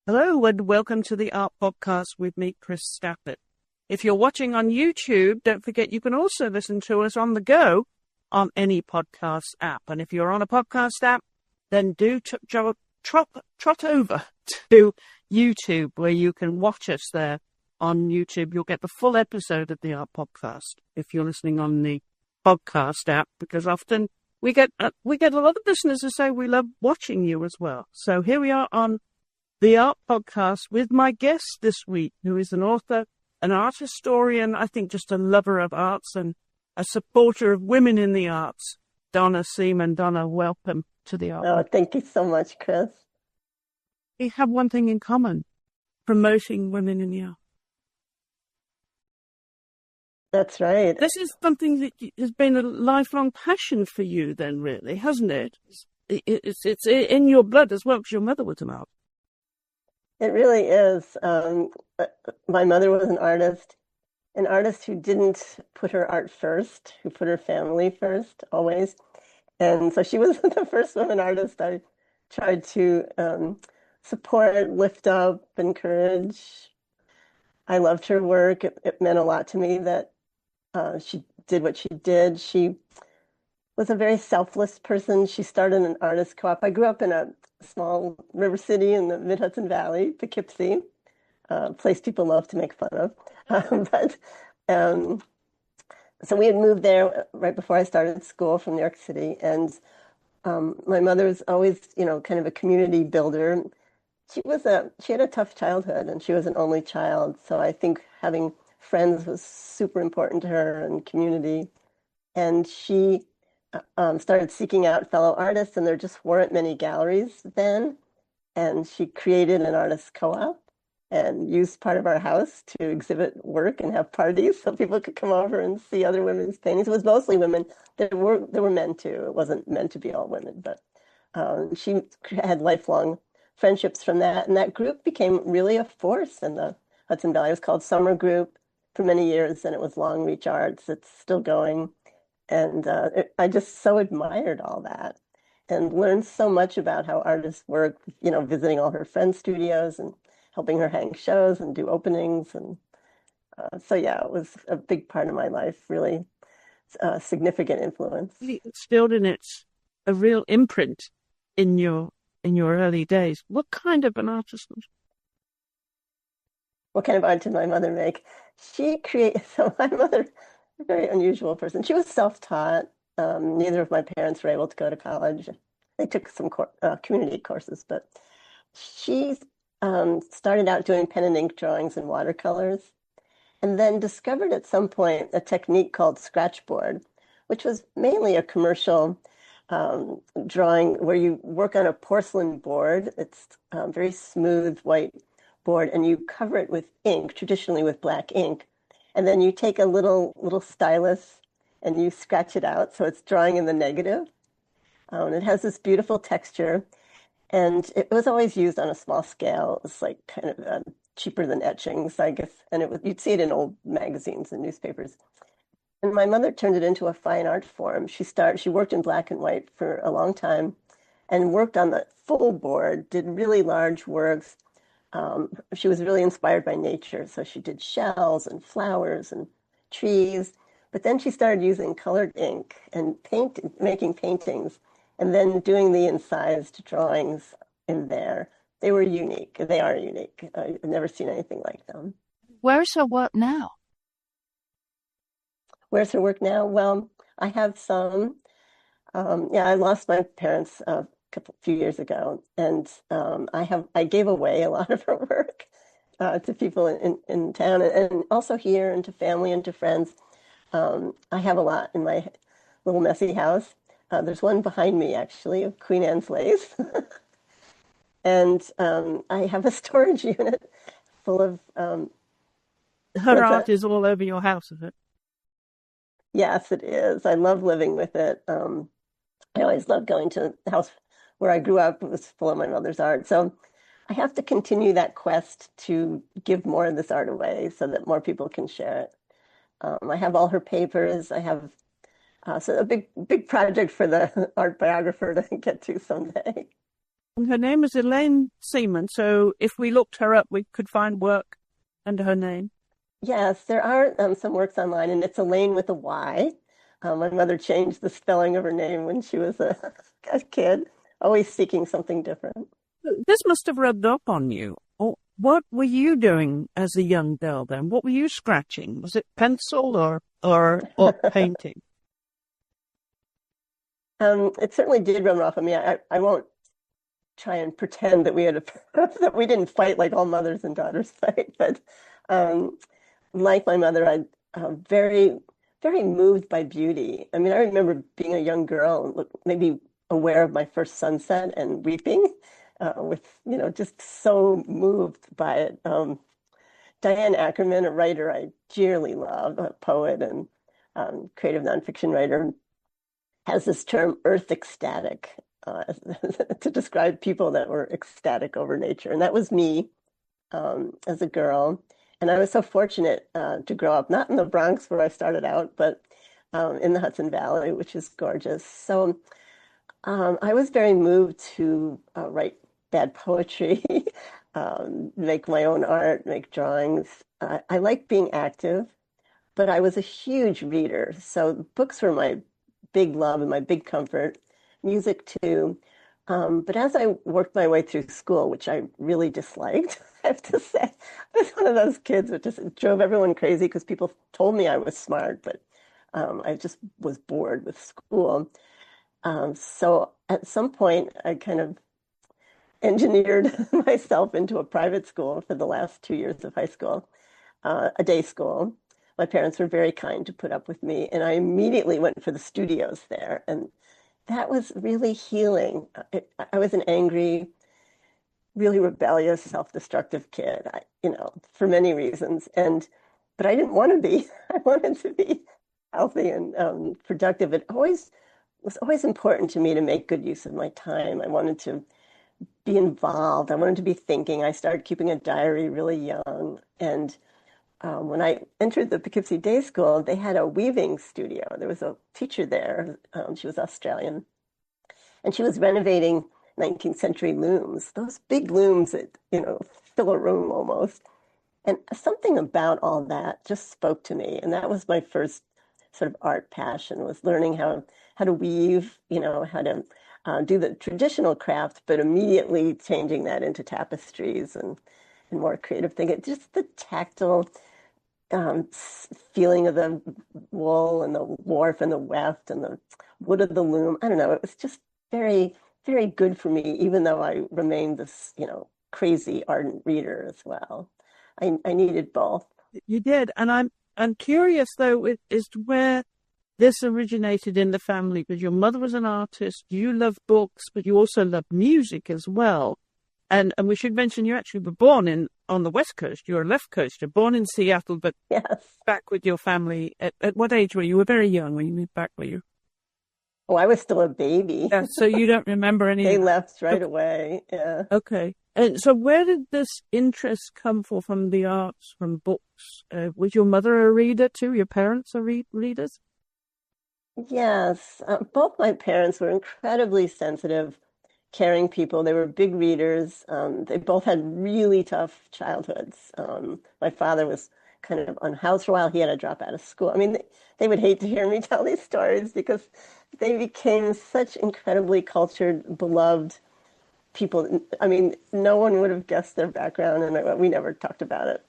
Hello and welcome to the AART Podcast with me, Chris Stafford. If you're watching on YouTube, don't forget you can also listen to us on the go on any podcast app. And if you're on a podcast app, then do trot over to YouTube where you can watch us there on YouTube. You'll get the full episode of the AART Podcast if you're listening on the podcast app, because often we get a lot of listeners who say we love watching you as well. So here we are on the AART Podcast with my guest this week, who is an author, an art historian, I think just a lover of arts and a supporter of women in the arts, Donna Seaman. Donna, welcome to the AART. Oh, thank you so much, Chris. We have one thing in common, promoting women in the arts. That's right. This is something that has been a lifelong passion for you then, really, hasn't it? It's in your blood as well, because your mother was an artist. It really is. My mother was an artist who didn't put her art first, who put her family first, always. And so she was the first woman artist I tried to support, lift up, encourage. I loved her work. It meant a lot to me that she did what she did. She was a very selfless person. She started an artist co-op. I grew up in a small river city in the Mid-Hudson Valley, Poughkeepsie, a place people love to make fun of. So we had moved there right before I started school from New York City. And my mother was always, kind of a community builder. She had a tough childhood, and she was an only child. So I think having friends was super important to her, and community. And she started seeking out fellow artists, and there just weren't many galleries then. And she created an artist co-op and used part of our house to exhibit work and have parties so people could come over and see other women's paintings. It was mostly women. There were men too. It wasn't meant to be all women, but she had lifelong friendships from that. And that group became really a force in the Hudson Valley. It was called Summer Group for many years, and it was Long Reach Arts. It's still going. And I just so admired all that and learned so much about how artists work, visiting all her friends' studios and helping her hang shows and do openings. And it was a big part of my life, really significant influence. It instilled in it a real imprint in your early days. What kind of an artist was she? What kind of art did my mother make? So my mother, a very unusual person. She was self-taught. Neither of my parents were able to go to college. They took some community courses, but she started out doing pen and ink drawings and watercolors, and then discovered at some point a technique called scratchboard, which was mainly a commercial drawing where you work on a porcelain board. It's very smooth white board, and you cover it with ink, traditionally with black ink. And then you take a little stylus and you scratch it out. So it's drawing in the negative. And it has this beautiful texture. And it was always used on a small scale. It was like kind of cheaper than etchings, I guess. And you'd see it in old magazines and newspapers. And my mother turned it into a fine art form. She worked in black and white for a long time and worked on the full board, did really large works. She was really inspired by nature, so she did shells and flowers and trees. But then she started using colored ink and making paintings, and then doing the incised drawings in there. They were unique. They are unique. I've never seen anything like them. Where's her work now? Where's her work now? Well, I have some. I lost my parents few years ago, and I gave away a lot of her work to people in town, and also here, and to family and to friends. I have a lot in my little messy house. There's one behind me, actually, of Queen Anne's lace. And I have a storage unit full of... Her art is all over your house, is it? Yes, it is. I love living with it. I always loved going to the house where I grew up. It was full of my mother's art. So I have to continue that quest to give more of this art away so that more people can share it. I have all her papers. I have so a big project for the art biographer to get to someday. And her name is Elaine Seaman, so if we looked her up, we could find work under her name. Yes, there are some works online, and it's Elaine with a Y. My mother changed the spelling of her name when she was a kid, always seeking something different. This must have rubbed off on you. What were you doing as a young girl then? What were you scratching? Was it pencil or painting? It certainly did rub off on me. I won't try and pretend that that we didn't fight like all mothers and daughters fight, but like my mother, I'm very, very moved by beauty. I mean, I remember being a young girl, maybe aware of my first sunset and weeping, just so moved by it. Diane Ackerman, a writer I dearly love, a poet and creative nonfiction writer, has this term earth ecstatic to describe people that were ecstatic over nature. And that was me as a girl. And I was so fortunate to grow up, not in the Bronx where I started out, but in the Hudson Valley, which is gorgeous. So I was very moved to write bad poetry, make my own art, make drawings. I like being active, but I was a huge reader. So books were my big love and my big comfort, music too. But as I worked my way through school, which I really disliked, I have to say, I was one of those kids that just drove everyone crazy because people told me I was smart, but I just was bored with school. So at some point, I kind of engineered myself into a private school for the last 2 years of high school, a day school. My parents were very kind to put up with me, and I immediately went for the studios there. And that was really healing. I was an angry, really rebellious, self-destructive kid, for many reasons. But I didn't want to be. I wanted to be healthy and productive. It was always important to me to make good use of my time. I wanted to be involved. I wanted to be thinking. I started keeping a diary really young. And when I entered the Poughkeepsie Day School, they had a weaving studio. There was a teacher there. She was Australian. And she was renovating 19th century looms, those big looms that, fill a room almost. And something about all that just spoke to me. And that was my first sort of art passion, was learning how to weave, how to do the traditional craft, but immediately changing that into tapestries and more creative thinking. Just the tactile feeling of the wool and the warp and the weft and the wood of the loom. I don't know. It was just very, very good for me, even though I remained this, crazy ardent reader as well. I needed both. You did. And I'm curious, though, as to where this originated in the family, because your mother was an artist, you love books, but you also love music as well. And we should mention you actually were born on the West Coast. You're a left coast. You're born in Seattle, but yes, back with your family. At what age were you? You were very young when you moved back, were you? Oh, I was still a baby. Yeah, so you don't remember any. They left right away. Yeah. Okay. And so where did this interest come from the arts, from books? Was your mother a reader too? Your parents are readers? Yes. Both my parents were incredibly sensitive, caring people. They were big readers. They both had really tough childhoods. My father was kind of unhoused for a while. He had to drop out of school. I mean, they would hate to hear me tell these stories because they became such incredibly cultured, beloved people. I mean, no one would have guessed their background, and we never talked about it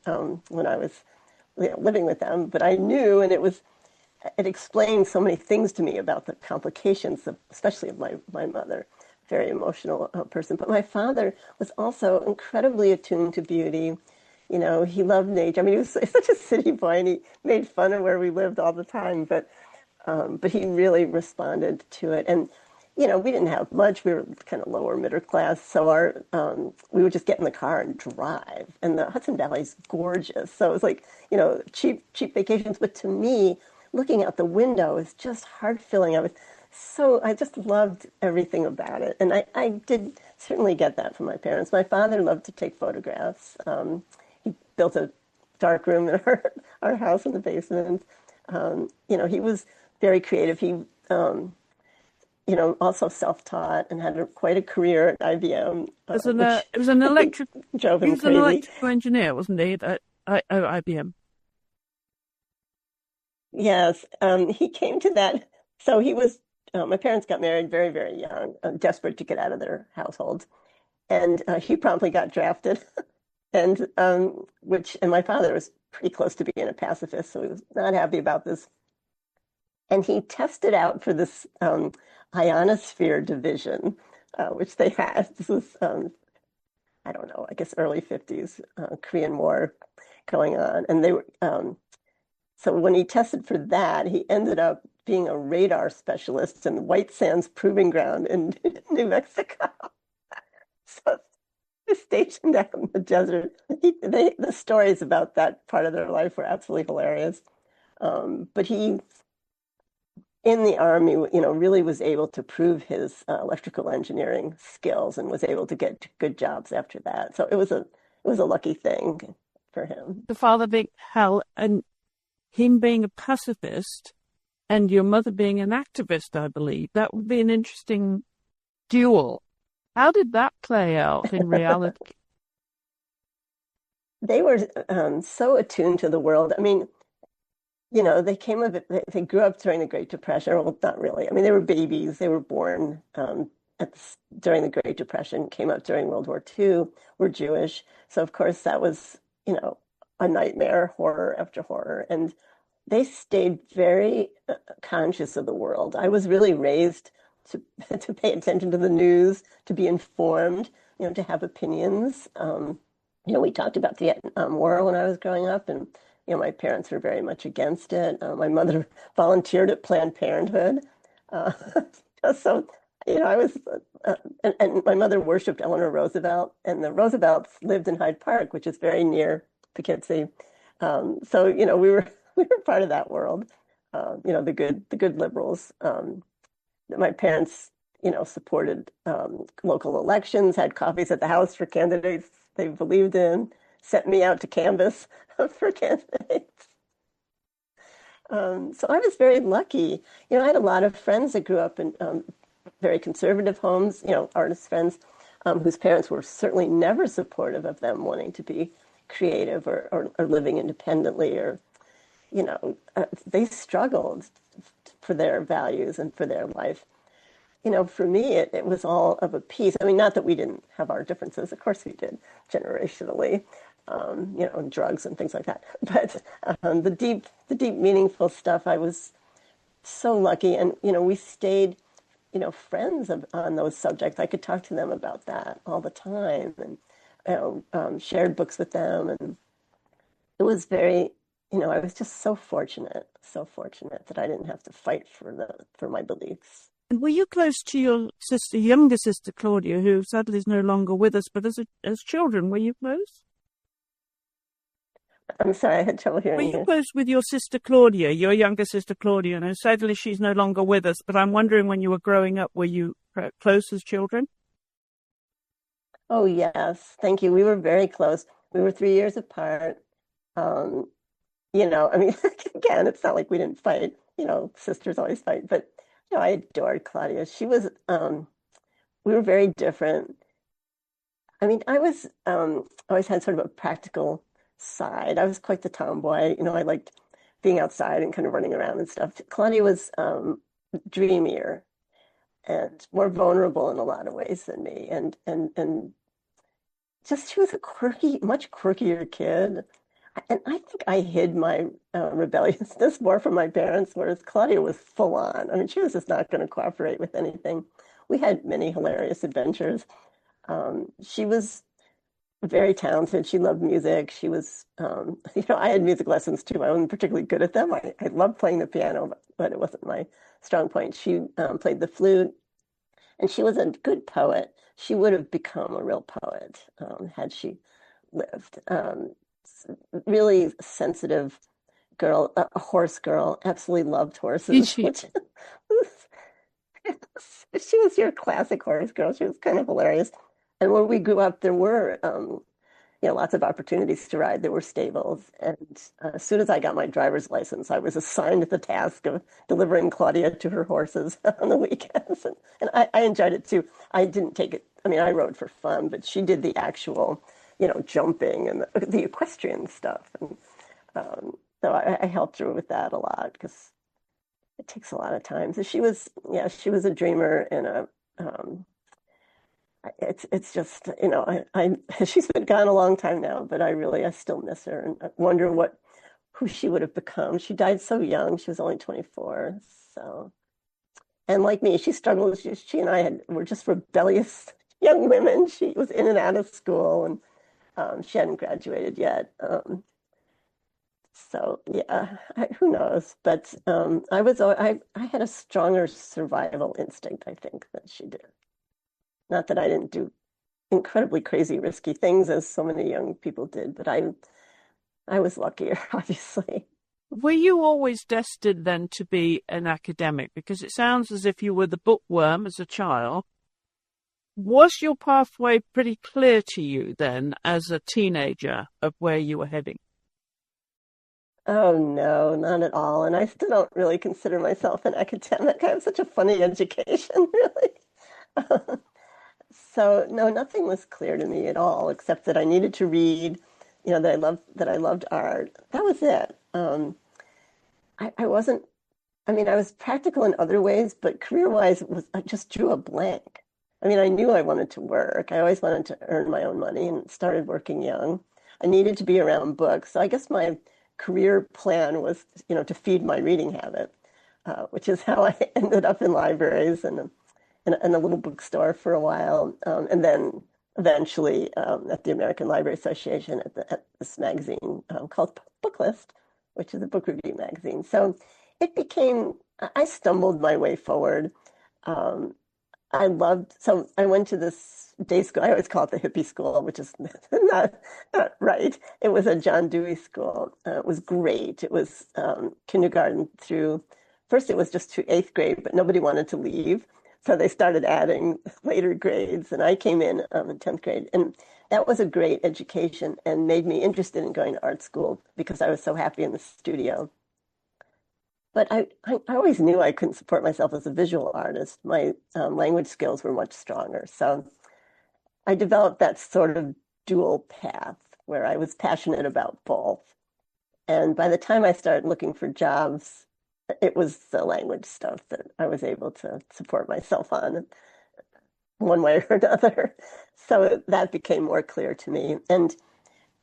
when I was living with them. But I knew, and it explained so many things to me about the complications, especially of my mother, very emotional person. But my father was also incredibly attuned to beauty. He loved nature. I mean, he was such a city boy, and he made fun of where we lived all the time. But he really responded to it. And we didn't have much. We were kind of lower middle class, so we would just get in the car and drive. And the Hudson Valley is gorgeous, so it was like cheap vacations. But to me, looking out the window is just heart-filling. I just loved everything about it, and I did certainly get that from my parents. My father loved to take photographs. He built a dark room in our house in the basement. He was very creative. He also self-taught and had quite a career at IBM, which it was an electric. drove He him was an crazy. electrical engineer, wasn't he? At IBM. Yes, he came to that. So he was. My parents got married very, very young, desperate to get out of their household, and he promptly got drafted. And my father was pretty close to being a pacifist, so he was not happy about this. And he tested out for this ionosphere division, which they had. This was, I don't know, I guess early 50s, Korean War going on. And they were, so when he tested for that, he ended up being a radar specialist in the White Sands Proving Ground in New Mexico. So they stationed out in the desert. The stories about that part of their life were absolutely hilarious. But he, in the Army, really was able to prove his electrical engineering skills and was able to get good jobs after that. So it was a lucky thing for him. The father being hell and him being a pacifist and your mother being an activist, I believe. That would be an interesting duel. How did that play out in reality? They were so attuned to the world. I mean, they they grew up during the Great Depression. Well, not really. I mean, they were babies. They were born during the Great Depression, came up during World War II, were Jewish. So, of course, that was, a nightmare, horror after horror. And they stayed very conscious of the world. I was really raised to pay attention to the news, to be informed, to have opinions. We talked about the Vietnam War when I was growing up, and my parents were very much against it. My mother volunteered at Planned Parenthood, so I was, and my mother worshipped Eleanor Roosevelt, and the Roosevelts lived in Hyde Park, which is very near Poughkeepsie. So we were part of that world. The good liberals. My parents, supported local elections, had coffees at the house for candidates they believed in, sent me out to canvass for candidates. So I was very lucky. I had a lot of friends that grew up in very conservative homes, artist friends, whose parents were certainly never supportive of them wanting to be creative or living independently, or, they struggled for their values and for their life. For me, it was all of a piece. I mean, not that we didn't have our differences. Of course we did, generationally, and drugs and things like that. But the deep, meaningful stuff, I was so lucky. And, we stayed, friends on those subjects. I could talk to them about that all the time and, shared books with them. And it was very, I was just so fortunate that I didn't have to fight for my beliefs. And were you close to your sister, younger sister Claudia, who sadly is no longer with us, but as children, were you close? I'm sorry, I had trouble hearing you. Were you close with your sister Claudia, your younger sister Claudia? And sadly she's no longer with us, but I'm wondering, when you were growing up, were you close as children? Oh, yes. Thank you. We were very close. We were 3 years apart. I mean, again, it's not like we didn't fight. Sisters always fight, but I adored Claudia. She was, we were very different. I mean, I was, always had sort of a practical side. I was quite the tomboy. I liked being outside and kind of running around and stuff. Claudia was, dreamier and more vulnerable in a lot of ways than me. And just, she was a much quirkier kid. And I think I hid my rebelliousness more from my parents, whereas Claudia was full on. I mean, she was just not going to cooperate with anything. We had many hilarious adventures. She was very talented. She loved music. She was, I had music lessons too. I wasn't particularly good at them. I loved playing the piano, but it wasn't my strong point. She played the flute, and she was a good poet. She would have become a real poet had she lived. Really sensitive girl, a horse girl, absolutely loved horses. She was your classic horse girl. She was kind of hilarious. And when we grew up, there were, lots of opportunities to ride. There were stables. And as soon as I got my driver's license, I was assigned the task of delivering Claudia to her horses on the weekends. And I enjoyed it too. I didn't take it. I mean, I rode for fun, but she did the actual, jumping and the equestrian stuff. And so I helped her with that a lot because it takes a lot of time. So she was a dreamer and it's just, she's been gone a long time now, but I still miss her and I wonder who she would have become. She died so young. She was only 24. So, and like me, she struggled. She and I were just rebellious young women. She was in and out of school and she hadn't graduated yet. So yeah, who knows? But I had a stronger survival instinct, I think, than she did. Not that I didn't do incredibly crazy, risky things as so many young people did, but I was luckier, obviously. Were you always destined then to be an academic? Because it sounds as if you were the bookworm as a child. Was your pathway pretty clear to you then as a teenager of where you were heading? Oh, no, not at all. And I still don't really consider myself an academic. I have such a funny education, really. So no, nothing was clear to me at all, except that I needed to read, that I loved art. That was it. I wasn't, I was practical in other ways, but career-wise, I just drew a blank. I mean, I knew I wanted to work. I always wanted to earn my own money and started working young. I needed to be around books. So I guess my career plan was, to feed my reading habit, which is how I ended up in libraries and in a little bookstore for a while, and then eventually at the American Library Association at this magazine called Booklist, which is a book review magazine. So I stumbled my way forward. So I went to this day school. I always call it the hippie school, which is not right. It was a John Dewey school. It was great. It was kindergarten first it was just to 8th grade, but nobody wanted to leave. So they started adding later grades, and I came in 10th grade. And that was a great education and made me interested in going to art school because I was so happy in the studio. But I always knew I couldn't support myself as a visual artist. My language skills were much stronger. So I developed that sort of dual path where I was passionate about both. And by the time I started looking for jobs, it was the language stuff that I was able to support myself on one way or another. So that became more clear to me. And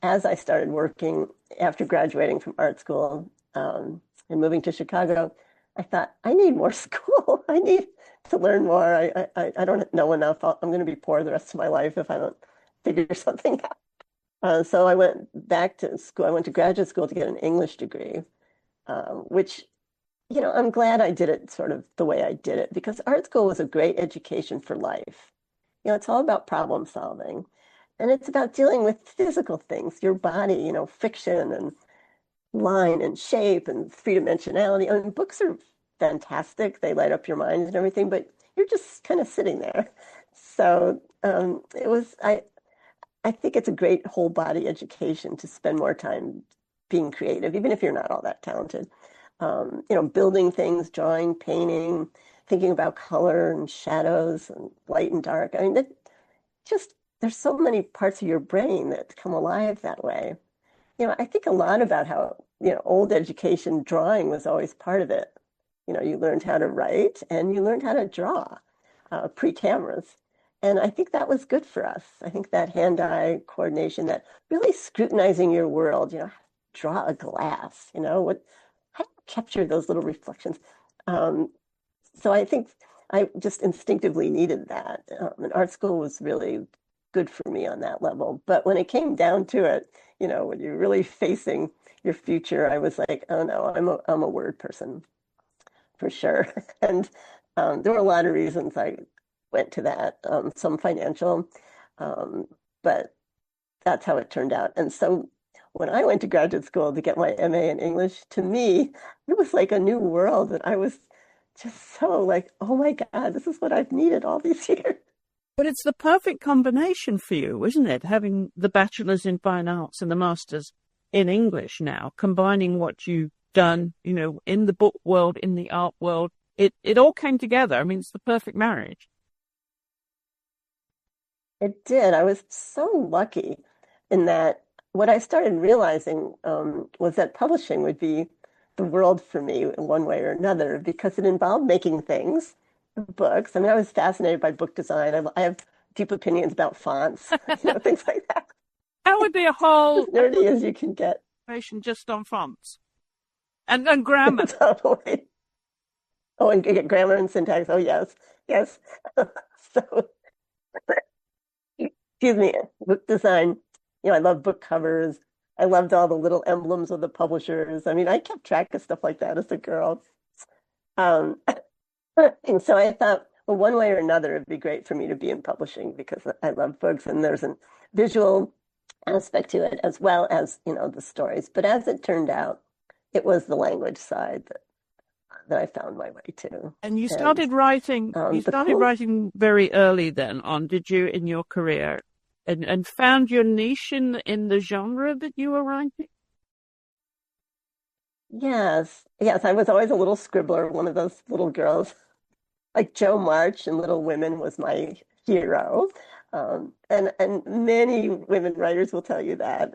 as I started working after graduating from art school and moving to Chicago, I thought, I need more school. I need to learn more. I don't know enough. I'm going to be poor the rest of my life if I don't figure something out. So I went back to school. I went to graduate school to get an English degree, which I'm glad I did it sort of the way I did it because art school was a great education for life. It's all about problem solving and it's about dealing with physical things, your body, friction and line and shape and three-dimensionality. I mean, books are fantastic. They light up your mind and everything, but you're just kind of sitting there. So I think it's a great whole body education to spend more time being creative, even if you're not all that talented. Building things, drawing, painting, thinking about color and shadows and light and dark. I mean, there's so many parts of your brain that come alive that way. I think a lot about how, old education drawing was always part of it. You learned how to write and you learned how to draw pre-cameras. And I think that was good for us. I think that hand-eye coordination, that really scrutinizing your world, draw a glass, how do you capture those little reflections? So I think I just instinctively needed that. And art school was really good for me on that level. But when it came down to it, when you're really facing your future, I was like, oh no, I'm a word person for sure. And there were a lot of reasons I went to that, some financial, but that's how it turned out. And so when I went to graduate school to get my MA in English, to me, it was like a new world. And I was just so like, oh my God, this is what I've needed all these years. But it's the perfect combination for you, isn't it? Having the bachelor's in fine arts and the master's in English now, combining what you've done, in the book world, in the art world. It all came together. I mean, it's the perfect marriage. It did. I was so lucky in that what I started realizing was that publishing would be the world for me in one way or another, because it involved making things, books. I mean, I was fascinated by book design. I have deep opinions about fonts, things like that. That would be a whole as nerdy as you can get. Just on fonts and grammar. Totally. Oh, and grammar and syntax. Oh, yes. So, excuse me, book design. I love book covers. I loved all the little emblems of the publishers. I mean, I kept track of stuff like that as a girl. And so I thought, well, one way or another, it'd be great for me to be in publishing because I love books and there's a visual aspect to it as well as, the stories. But as it turned out, it was the language side that I found my way to. And you started writing. Writing very early then on, did you, in your career, and found your niche in the genre that you were writing? Yes. I was always a little scribbler, one of those little girls. Like Jo March in Little Women was my hero. And many women writers will tell you that.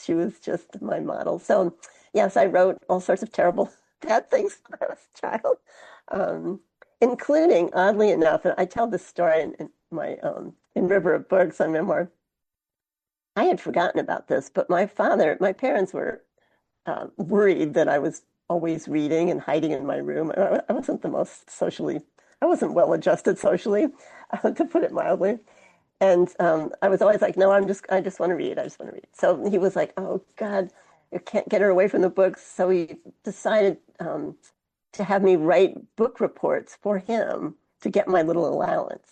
She was just my model. So yes, I wrote all sorts of terrible, bad things when I was a child, including, oddly enough, and I tell this story in my in River of Books, a memoir. I had forgotten about this, but my parents were worried that I was always reading and hiding in my room. I wasn't I wasn't well adjusted socially, to put it mildly. And I was always like, no, I just want to read. I just want to read. So he was like, oh God, you can't get her away from the books. So he decided to have me write book reports for him to get my little allowance.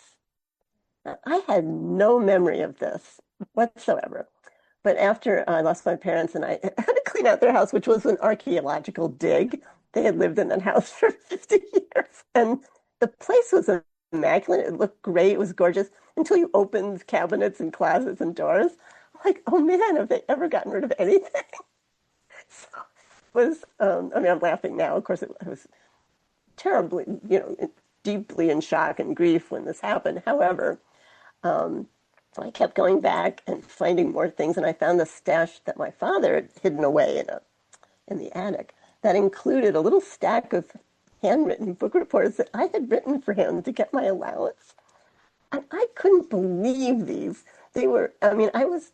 Now, I had no memory of this whatsoever. But after I lost my parents and I had to clean out their house, which was an archaeological dig. They had lived in that house for 50 years. And the place was immaculate. It looked great. It was gorgeous until you opened cabinets and closets and doors. I'm like, oh man, have they ever gotten rid of anything? So it was, I'm laughing now. Of course, I was terribly, deeply in shock and grief when this happened. However, I kept going back and finding more things, and I found the stash that my father had hidden away in the attic that included a little stack of handwritten book reports that I had written for him to get my allowance. And I couldn't believe these. I was,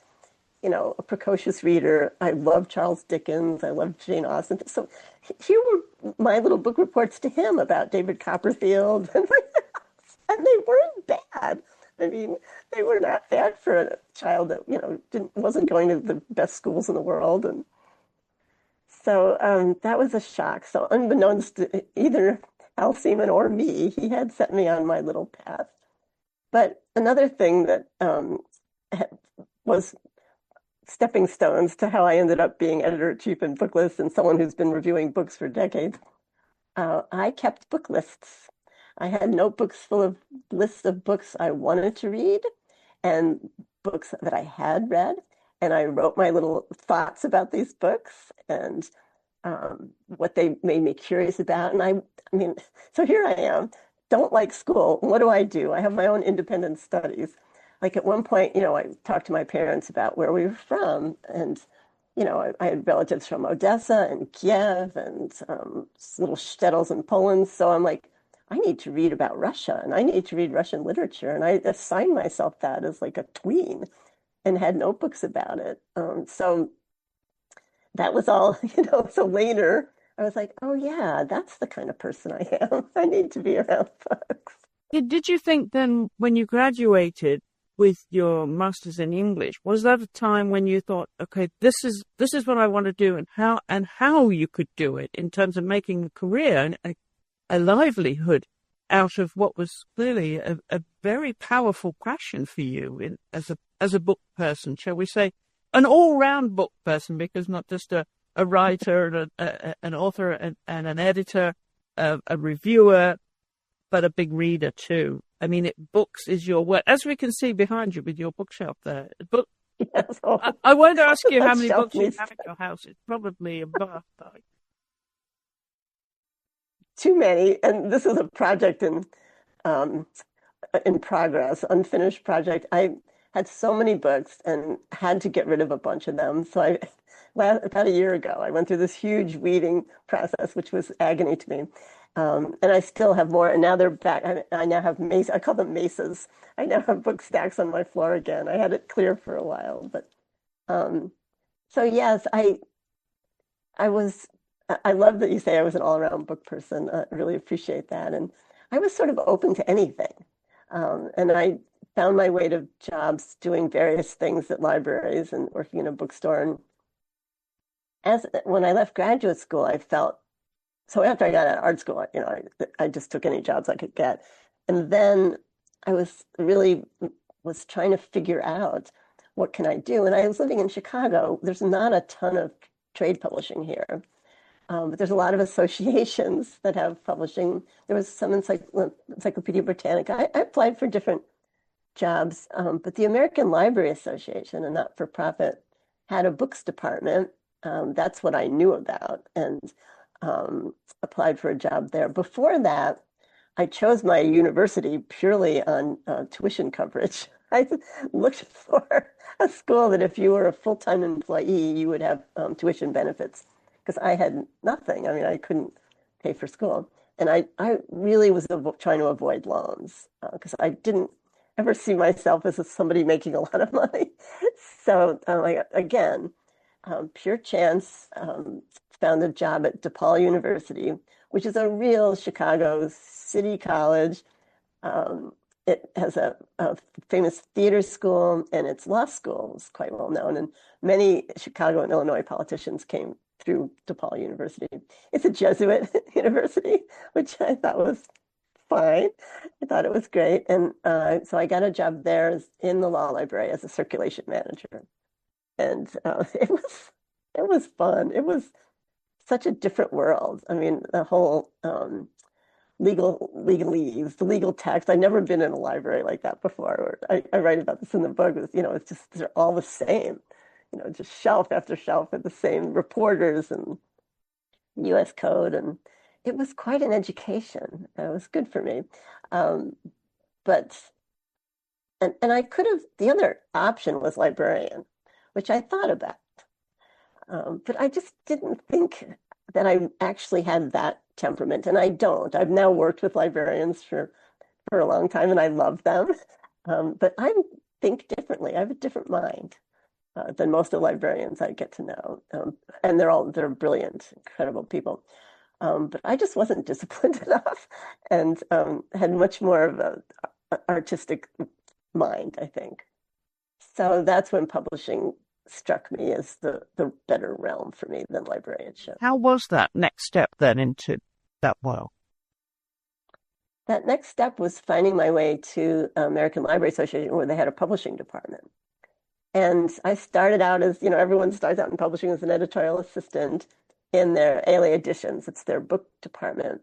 a precocious reader. I loved Charles Dickens. I loved Jane Austen. So here were my little book reports to him about David Copperfield. And they weren't bad. I mean, they were not bad for a child that, wasn't going to the best schools in the world. And so that was a shock. So unbeknownst to either Al Seaman or me, he had set me on my little path. But another thing that was stepping stones to how I ended up being editor-in-chief in Booklist and someone who's been reviewing books for decades, I kept book lists. I had notebooks full of lists of books I wanted to read and books that I had read. And I wrote my little thoughts about these books and what they made me curious about. And I mean, so here I am, don't like school. What do? I have my own independent studies. Like at one point, I talked to my parents about where we were from. And, I had relatives from Odessa and Kiev and little shtetls in Poland. So I'm like, I need to read about Russia and I need to read Russian literature. And I assigned myself that as like a tween and had notebooks about it. So that was all, so later I was like, oh yeah, that's the kind of person I am. I need to be around books. Did you think then when you graduated with your master's in English, was that a time when you thought, okay, this is what I want to do and how you could do it in terms of making a career and a livelihood out of what was clearly a very powerful passion for you as a book person, shall we say, an all-round book person, because not just a writer, an author and an editor, a reviewer, but a big reader too. I mean, books is your word, as we can see behind you with your bookshelf there. But Yes. I won't ask you how That many shelf books you needs have at your house. It's probably a birthday. too many. And this is a project in progress, unfinished project. I had so many books and had to get rid of a bunch of them. So about a year ago, I went through this huge weeding process, which was agony to me. And I still have more. And now they're back. I now have I call them mesas. I now have book stacks on my floor again. I had it clear for a while. But so yes, I love that you say I was an all-around book person. I really appreciate that. And I was sort of open to anything. And I found my way to jobs doing various things at libraries and working in a bookstore. And when I left graduate school, I felt, so after I got out of art school, I just took any jobs I could get. And then I was trying to figure out what can I do. And I was living in Chicago. There's not a ton of trade publishing here. But there's a lot of associations that have publishing. There was some Encyclopedia Britannica. I applied for different jobs, but the American Library Association, a not-for-profit, had a books department. That's what I knew about, and applied for a job there. Before that, I chose my university purely on tuition coverage. I looked for a school that if you were a full-time employee, you would have tuition benefits. Because I had nothing. I mean, I couldn't pay for school. And I really was trying to avoid loans because I didn't ever see myself as somebody making a lot of money. So again, pure chance, found a job at DePaul University, which is a real Chicago city college. It has a famous theater school, and its law school is quite well known. And many Chicago and Illinois politicians came through DePaul University. It's a Jesuit university, which I thought was fine. I thought it was great. And so I got a job there in the law library as a circulation manager. And it was fun. It was such a different world. I mean, the whole legalese, the legal text. I'd never been in a library like that before. I write about this in the book. It's just, they're all the same. Just shelf after shelf with the same reporters and U.S. code. And it was quite an education. It was good for me. But I could have, the other option was librarian, which I thought about. But I just didn't think that I actually had that temperament. And I don't. I've now worked with librarians for a long time, and I love them. But I think differently. I have a different mind than most of the librarians I get to know. And they're brilliant, incredible people. But I just wasn't disciplined enough and had much more of an artistic mind, I think. So that's when publishing struck me as the better realm for me than librarianship. How was that next step then into that world? That next step was finding my way to American Library Association, where they had a publishing department. And I started out as, everyone starts out in publishing as an editorial assistant in their ALA editions. It's their book department.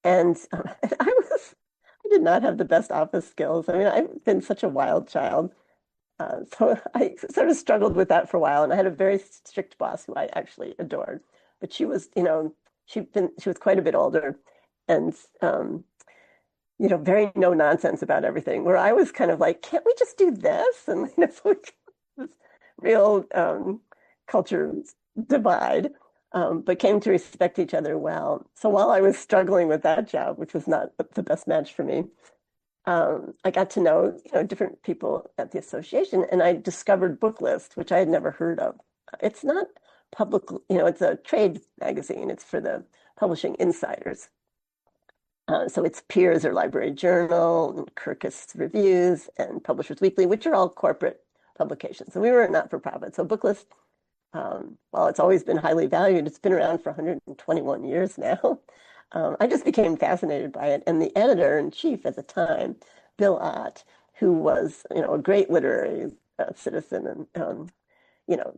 And I did not have the best office skills. I mean, I've been such a wild child. So I sort of struggled with that for a while. And I had a very strict boss who I actually adored. But she was, she was quite a bit older and, very no nonsense about everything, where I was kind of like, can't we just do this? And, so this real culture divide, but came to respect each other well. So while I was struggling with that job, which was not the best match for me, I got to know, different people at the association, and I discovered Booklist, which I had never heard of. It's not public, it's a trade magazine. It's for the publishing insiders. So its peers are Library Journal, and Kirkus Reviews, and Publishers Weekly, which are all corporate publications. And we were a not-for-profit. So Booklist, while it's always been highly valued, it's been around for 121 years now. I just became fascinated by it. And the editor-in-chief at the time, Bill Ott, who was, a great literary citizen and,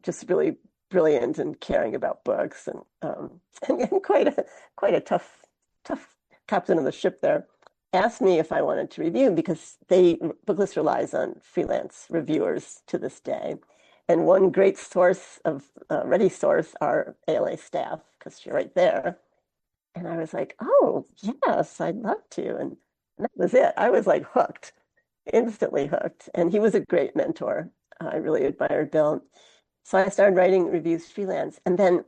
just really brilliant and caring about books and quite a tough captain of the ship there. asked me if I wanted to review because Booklist relies on freelance reviewers to this day. And one great source of ready source are ALA staff, because you're right there. And I was like, oh, yes, I'd love to. And that was it. I was like hooked, instantly hooked. And he was a great mentor. I really admired Bill. So I started writing reviews freelance. And then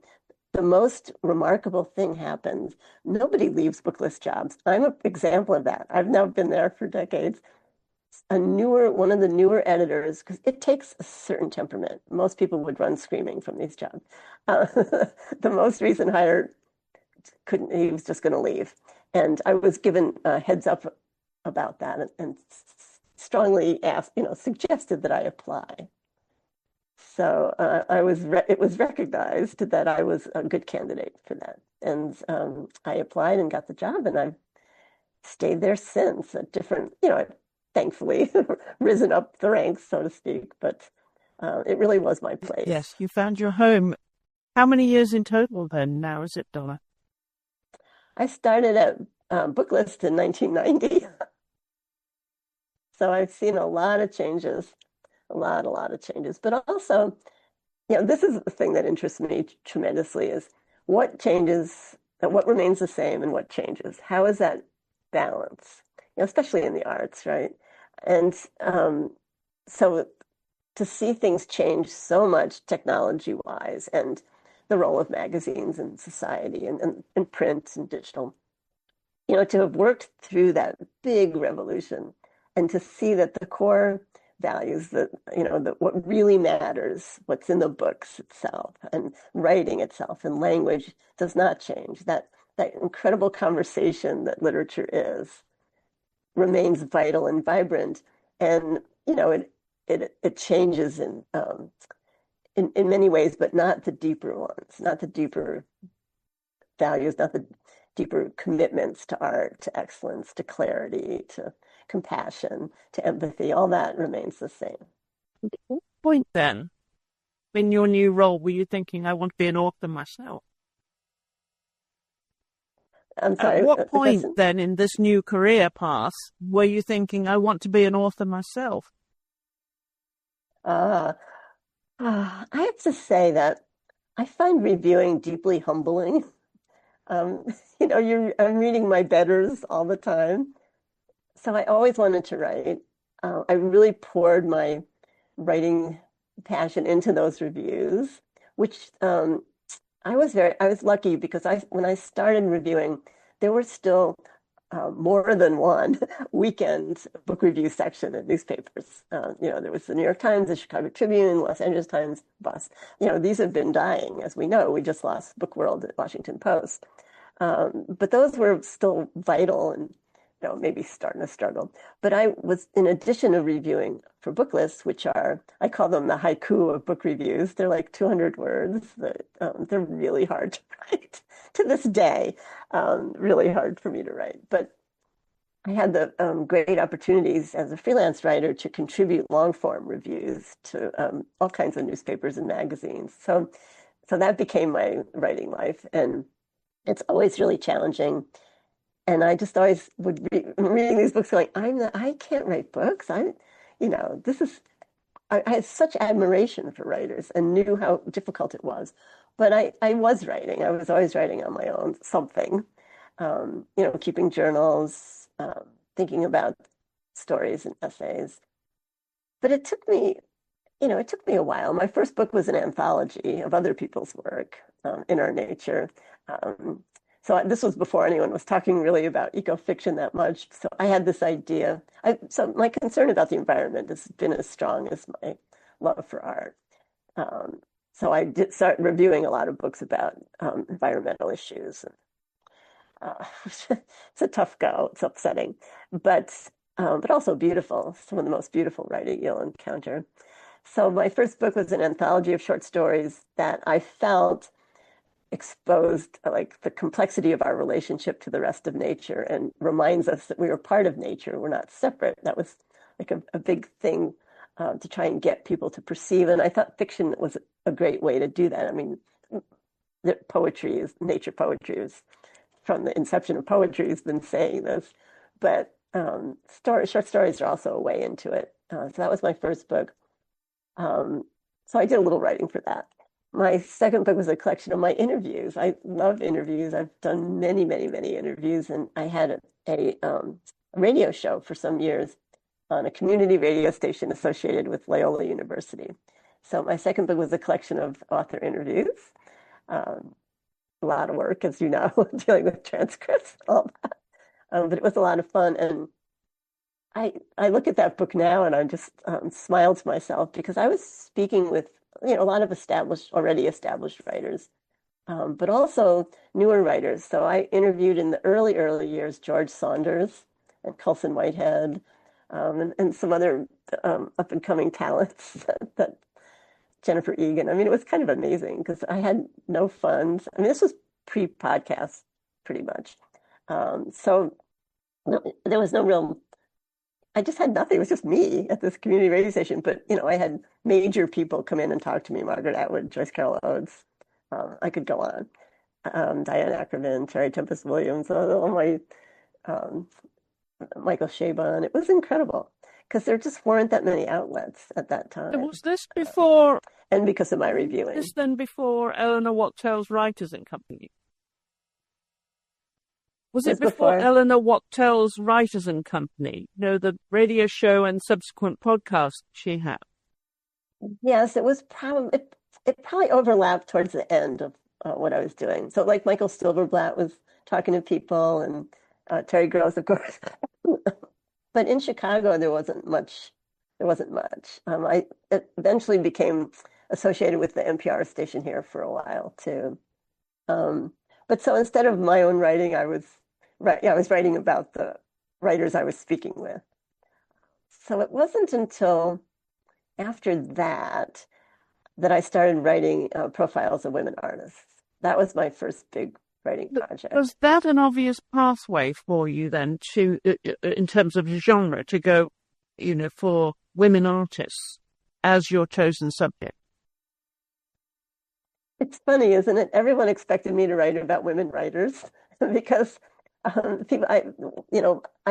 the most remarkable thing happened. Nobody leaves Booklist jobs. I'm an example of that. I've now been there for decades. One of the newer editors, because it takes a certain temperament. Most people would run screaming from these jobs. The most recent hire he was just going to leave. And I was given a heads up about that and strongly suggested that I apply. So it was recognized that I was a good candidate for that. And I applied and got the job, and I've stayed there since at different, thankfully risen up the ranks, so to speak. But it really was my place. Yes, you found your home. How many years in total then now is it, Donna? I started at Booklist in 1990. So I've seen a lot of changes. A lot of changes. But also, this is the thing that interests me tremendously is what changes, what remains the same and what changes. How is that balance? Especially in the arts, right? And so to see things change so much technology-wise and the role of magazines in society and print and digital, to have worked through that big revolution and to see that the core values that what really matters, what's in the books itself and writing itself and language does not change. That incredible conversation that literature is remains vital and vibrant, and it changes in many ways, but not the deeper ones, not the deeper values, not the deeper commitments to art, to excellence, to clarity, to compassion, to empathy. All that remains the same. At what point then, in your new role, were you thinking, I want to be an author myself? I'm sorry. At what point then in this new career path were you thinking, I want to be an author myself? I have to say that I find reviewing deeply humbling. I'm reading my betters all the time. So I always wanted to write. I really poured my writing passion into those reviews, which I was lucky because when I started reviewing, there were still more than one weekend book review section in newspapers. There was the New York Times, the Chicago Tribune, Los Angeles Times, Bust. These have been dying, as we know. We just lost Book World at Washington Post. But those were still vital and maybe starting to struggle. But I was, in addition to reviewing for Booklist, which I call them the haiku of book reviews. They're like 200 words. They're really hard to write to this day. Really hard for me to write. But I had the great opportunities as a freelance writer to contribute long-form reviews to all kinds of newspapers and magazines. So that became my writing life. And it's always really challenging. And I just always would reading these books going, I can't write books. I had such admiration for writers and knew how difficult it was. But I was writing. I was always writing on my own, something, keeping journals, thinking about stories and essays. But it took me a while. My first book was an anthology of other people's work in our nature. So this was before anyone was talking really about eco-fiction that much. So I had this idea. So my concern about the environment has been as strong as my love for art. So I did start reviewing a lot of books about environmental issues. It's a tough go. It's upsetting, but also beautiful. Some of the most beautiful writing you'll encounter. So my first book was an anthology of short stories that I felt exposed like the complexity of our relationship to the rest of nature and reminds us that we are part of nature. We're not separate. That was like a big thing to try and get people to perceive. And I thought fiction was a great way to do that. I mean, nature poetry is from the inception of poetry has been saying this, but short stories are also a way into it. So that was my first book. So I did a little writing for that. My second book was a collection of my interviews. I love interviews. I've done many, many, many interviews, and I had a radio show for some years on a community radio station associated with Loyola University. So my second book was a collection of author interviews. A lot of work, as you know, dealing with transcripts and all that. But it was a lot of fun. And I look at that book now and I just smile to myself because I was speaking with a lot of already established writers, but also newer writers. So I interviewed in the early years George Saunders and Colson Whitehead, and some other up and coming talents that Jennifer Egan. I mean, it was kind of amazing because I had no funds. I mean, this was pre-podcast pretty much. So there was no real, I just had nothing. It was just me at this community radio station. But, I had major people come in and talk to me, Margaret Atwood, Joyce Carol Oates. I could go on. Diane Ackerman, Terry Tempest Williams, all my Michael Chabon. It was incredible because there just weren't that many outlets at that time. Was this before? And because of my reviewing. This then before Eleanor Wachtell's Writers and Company? Was it before Eleanor Wachtell's Writers and Company? The radio show and subsequent podcast she had. Yes, it was probably it probably overlapped towards the end of what I was doing. So like Michael Silverblatt was talking to people, and Terry Gross, of course. But in Chicago, there wasn't much. I eventually became associated with the NPR station here for a while too. But so instead of my own writing, I was writing about the writers I was speaking with. So it wasn't until after that I started writing profiles of women artists. That was my first big writing project. Was that an obvious pathway for you then to, in terms of genre, to go, for women artists as your chosen subject? It's funny, isn't it? Everyone expected me to write about women writers because I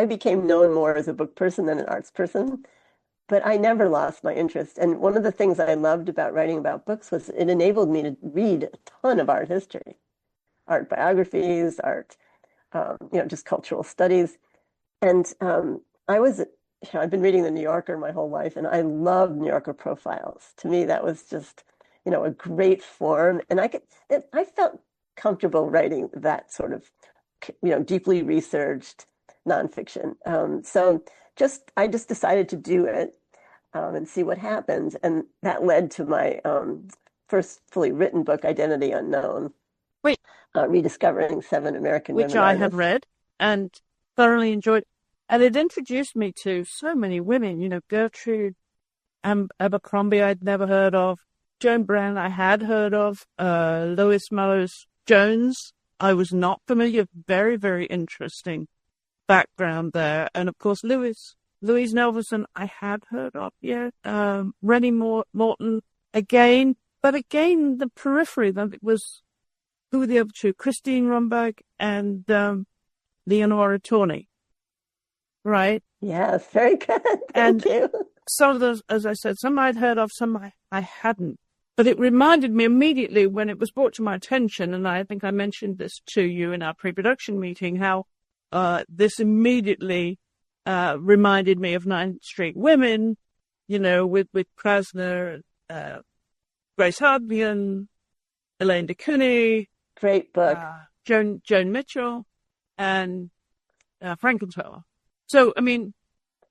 became known more as a book person than an arts person, but I never lost my interest. And one of the things I loved about writing about books was it enabled me to read a ton of art history, art biographies, art, just cultural studies. And I've been reading The New Yorker my whole life, and I love New Yorker profiles. To me, that was just, a great form. And I felt comfortable writing that sort of, deeply researched nonfiction. So I just decided to do it and see what happens. And that led to my first fully written book, Identity Unknown. Wait. Rediscovering 7 American women artists. Which I have artists. read and thoroughly enjoyed. And it introduced me to so many women, Gertrude Abercrombie I'd never heard of, Joan Brown I had heard of, Lois Mellowes Jones I was not familiar. Very, very interesting background there. And of course, Louise Nevelson I had heard of, Rennie Morton again. But again, the periphery, that it was, who were the other two? Christine Rumberg and Leonora Tawney. Right? Yes, very good. Thank you. Some of those, as I said, some I'd heard of, some I hadn't. But it reminded me immediately when it was brought to my attention, and I think I mentioned this to you in our pre-production meeting, how this immediately reminded me of 9th Street Women, with Krasner, Grace Harbian, Elaine de Kooning. Great book. Joan Mitchell, and Frankenthaler. So, I mean,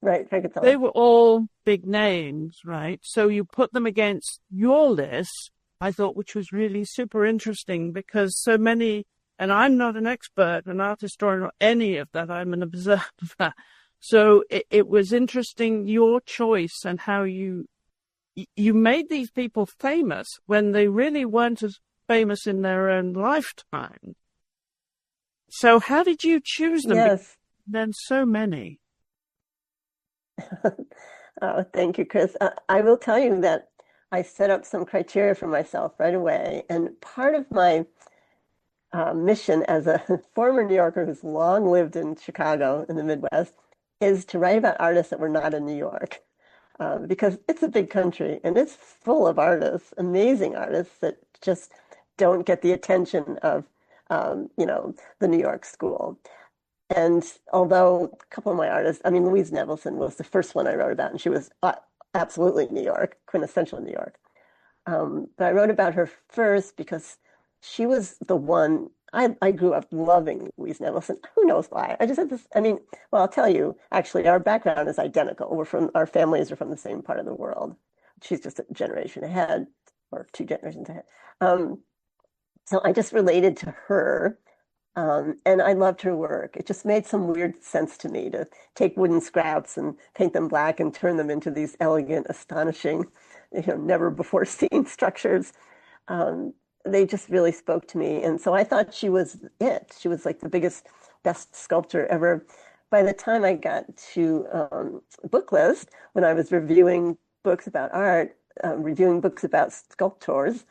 right, Frankenthaler. They were all big names, right? So you put them against your list, I thought, which was really super interesting because so many, and I'm not an expert, an art historian, or any of that. I'm an observer. So it was interesting, your choice and how you made these people famous when they really weren't as famous in their own lifetime. So how did you choose them? Yes. Then so many. Oh, thank you, Chris. I will tell you that I set up some criteria for myself right away. And part of my mission as a former New Yorker who's long lived in Chicago in the Midwest is to write about artists that were not in New York, because it's a big country and it's full of artists, amazing artists that just don't get the attention of, the New York school. And although a couple of my artists, I mean, Louise Nevelson was the first one I wrote about, and she was absolutely New York, quintessential New York. But I wrote about her first because she was the one. I grew up loving Louise Nevelson. Who knows why? I just had this. I mean, well, I'll tell you. Actually, our background is identical. Our families are from the same part of the world. She's just a generation ahead, or 2 generations ahead. So I just related to her, and I loved her work. It just made some weird sense to me to take wooden scraps and paint them black and turn them into these elegant, astonishing, never before seen structures. They just really spoke to me. And so I thought she was it. She was like the biggest, best sculptor ever. By the time I got to Booklist, when I was reviewing books about art, reviewing books about sculptors,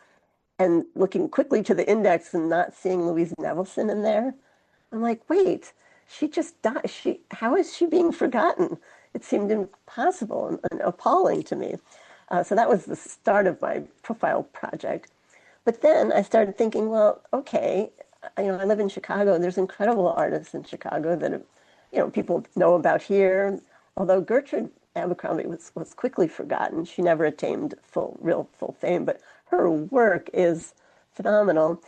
and looking quickly to the index and not seeing Louise Nevelson in there, I'm like, wait, she just died. How is she being forgotten? It seemed impossible and appalling to me. So that was the start of my profile project. But then I started thinking, well, okay, I live in Chicago. There's incredible artists in Chicago that, people know about here. Although Gertrude Abercrombie was quickly forgotten. She never attained full fame, but her work is phenomenal.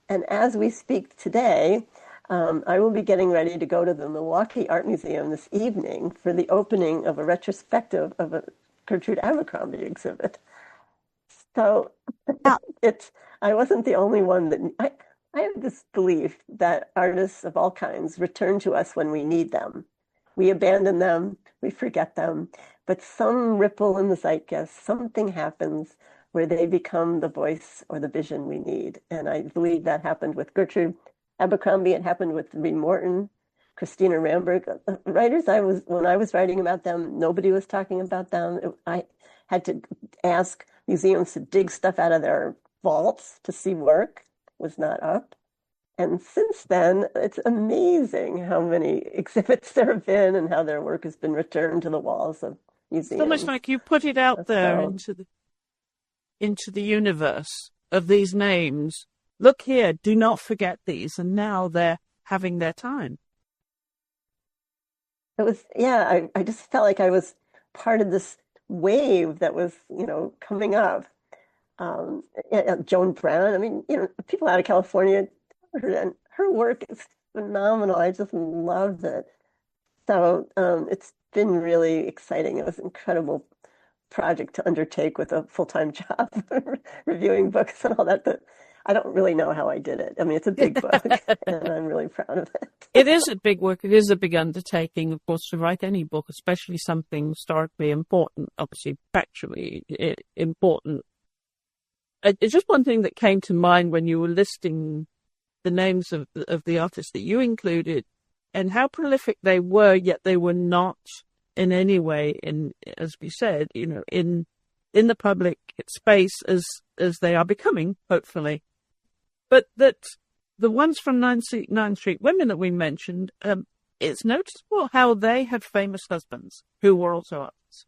And as we speak today, I will be getting ready to go to the Milwaukee Art Museum this evening for the opening of a retrospective of a Gertrude Abercrombie exhibit. So I wasn't the only one that I have this belief that artists of all kinds return to us when we need them. We abandon them, we forget them, but some ripple in the zeitgeist, something happens where they become the voice or the vision we need. And I believe that happened with Gertrude Abercrombie. It happened with Reed Morton, Christina Ramberg. Writers when I was writing about them, nobody was talking about them. I had to ask museums to dig stuff out of their vaults to see work. It was not up. And since then, it's amazing how many exhibits there have been and how their work has been returned to the walls of museums. It's almost like you put it out there into the universe of these names. Look here, do not forget these. And now they're having their time. It was, I just felt like I was part of this wave that was, coming up. Joan Brown, I mean, people out of California, and her work is phenomenal. I just loved it. So it's been really exciting. It was an incredible project to undertake with a full-time job, reviewing books and all that. But I don't really know how I did it. I mean, it's a big book, and I'm really proud of it. It is a big work. It is a big undertaking, of course, to write any book, especially something historically important, obviously factually important. It's just one thing that came to mind when you were listing the names of the artists that you included and how prolific they were, yet they were not in any way, as we said, in the public space as they are becoming, hopefully. But that the ones from 9 Street Women that we mentioned, it's noticeable how they had famous husbands who were also artists.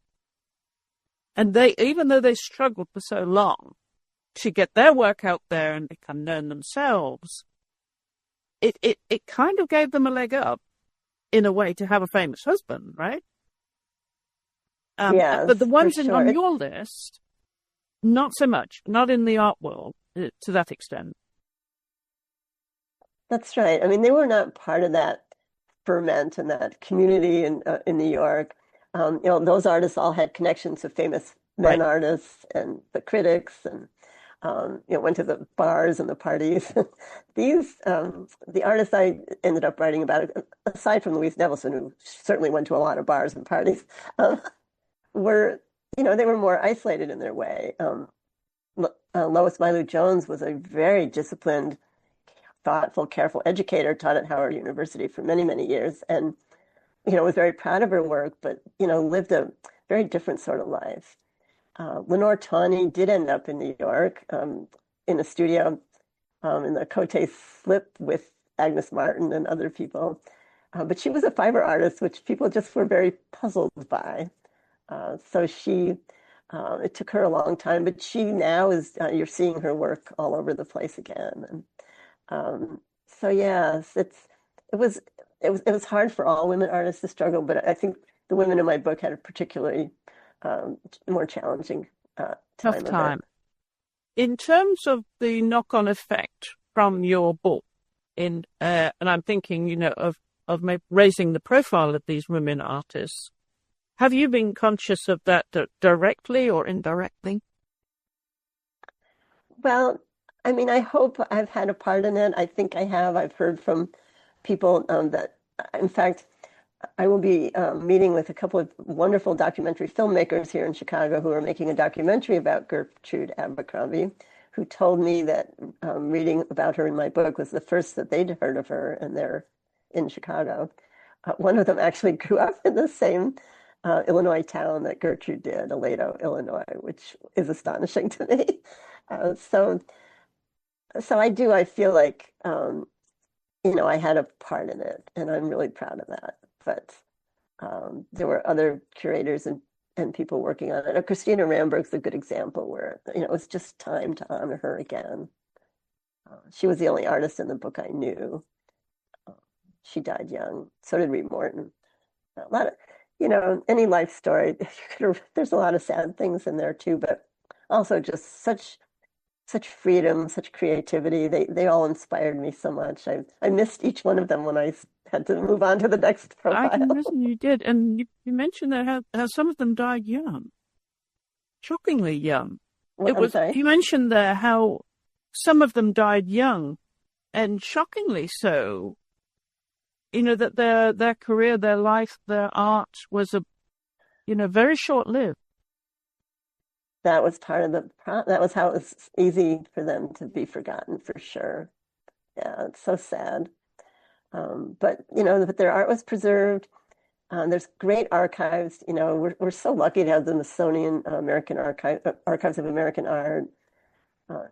And they, even though they struggled for so long to get their work out there and become known themselves, it kind of gave them a leg up in a way to have a famous husband, right? Yes, but the ones for sure. on your list, not so much, not in the art world to that extent. That's right. I mean, they were not part of that ferment and that community in New York. Those artists all had connections to famous men artists and the critics, and went to the bars and the parties. The artists I ended up writing about, aside from Louise Nevelson, who certainly went to a lot of bars and parties, were, they were more isolated in their way. Lois Mailou Jones was a very disciplined, thoughtful, careful educator, taught at Howard University for many, many years, and, was very proud of her work, but, lived a very different sort of life. Lenore Tawney did end up in New York in a studio in the Cote Slip with Agnes Martin and other people. But she was a fiber artist, which people just were very puzzled by. So it took her a long time, but she now is, you're seeing her work all over the place again. And so yes, it was hard for all women artists to struggle, but I think the women in my book had a particularly more challenging tough time. In terms of the knock-on effect from your book, and I'm thinking, of raising the profile of these women artists, have you been conscious of that directly or indirectly? Well, I mean, I hope I've had a part in it. I think I have. I've heard from people that, in fact, I will be meeting with a couple of wonderful documentary filmmakers here in Chicago who are making a documentary about Gertrude Abercrombie, who told me that reading about her in my book was the first that they'd heard of her, and they're in Chicago. One of them actually grew up in the same Illinois town that Gertrude did, Aledo, Illinois, which is astonishing to me. So I feel like, I had a part in it, and I'm really proud of that. But there were other curators and people working on it. Christina Ramberg's a good example where, it was just time to honor her again. She was the only artist in the book I knew. She died young. So did Reed Morton. A lot of, any life story, there's a lot of sad things in there too, but also just such freedom, such creativity. They all inspired me so much. I missed each one of them when I had to move on to the next profile. I can imagine you did. And you mentioned that how some of them died young, shockingly young. You mentioned there how some of them died young, and shockingly so. That their career, their life, their art was very short-lived. That was part of that was how it was easy for them to be forgotten, for sure. Yeah, it's so sad. But their art was preserved. There's great archives. We're so lucky to have the Smithsonian American Archives of American Art.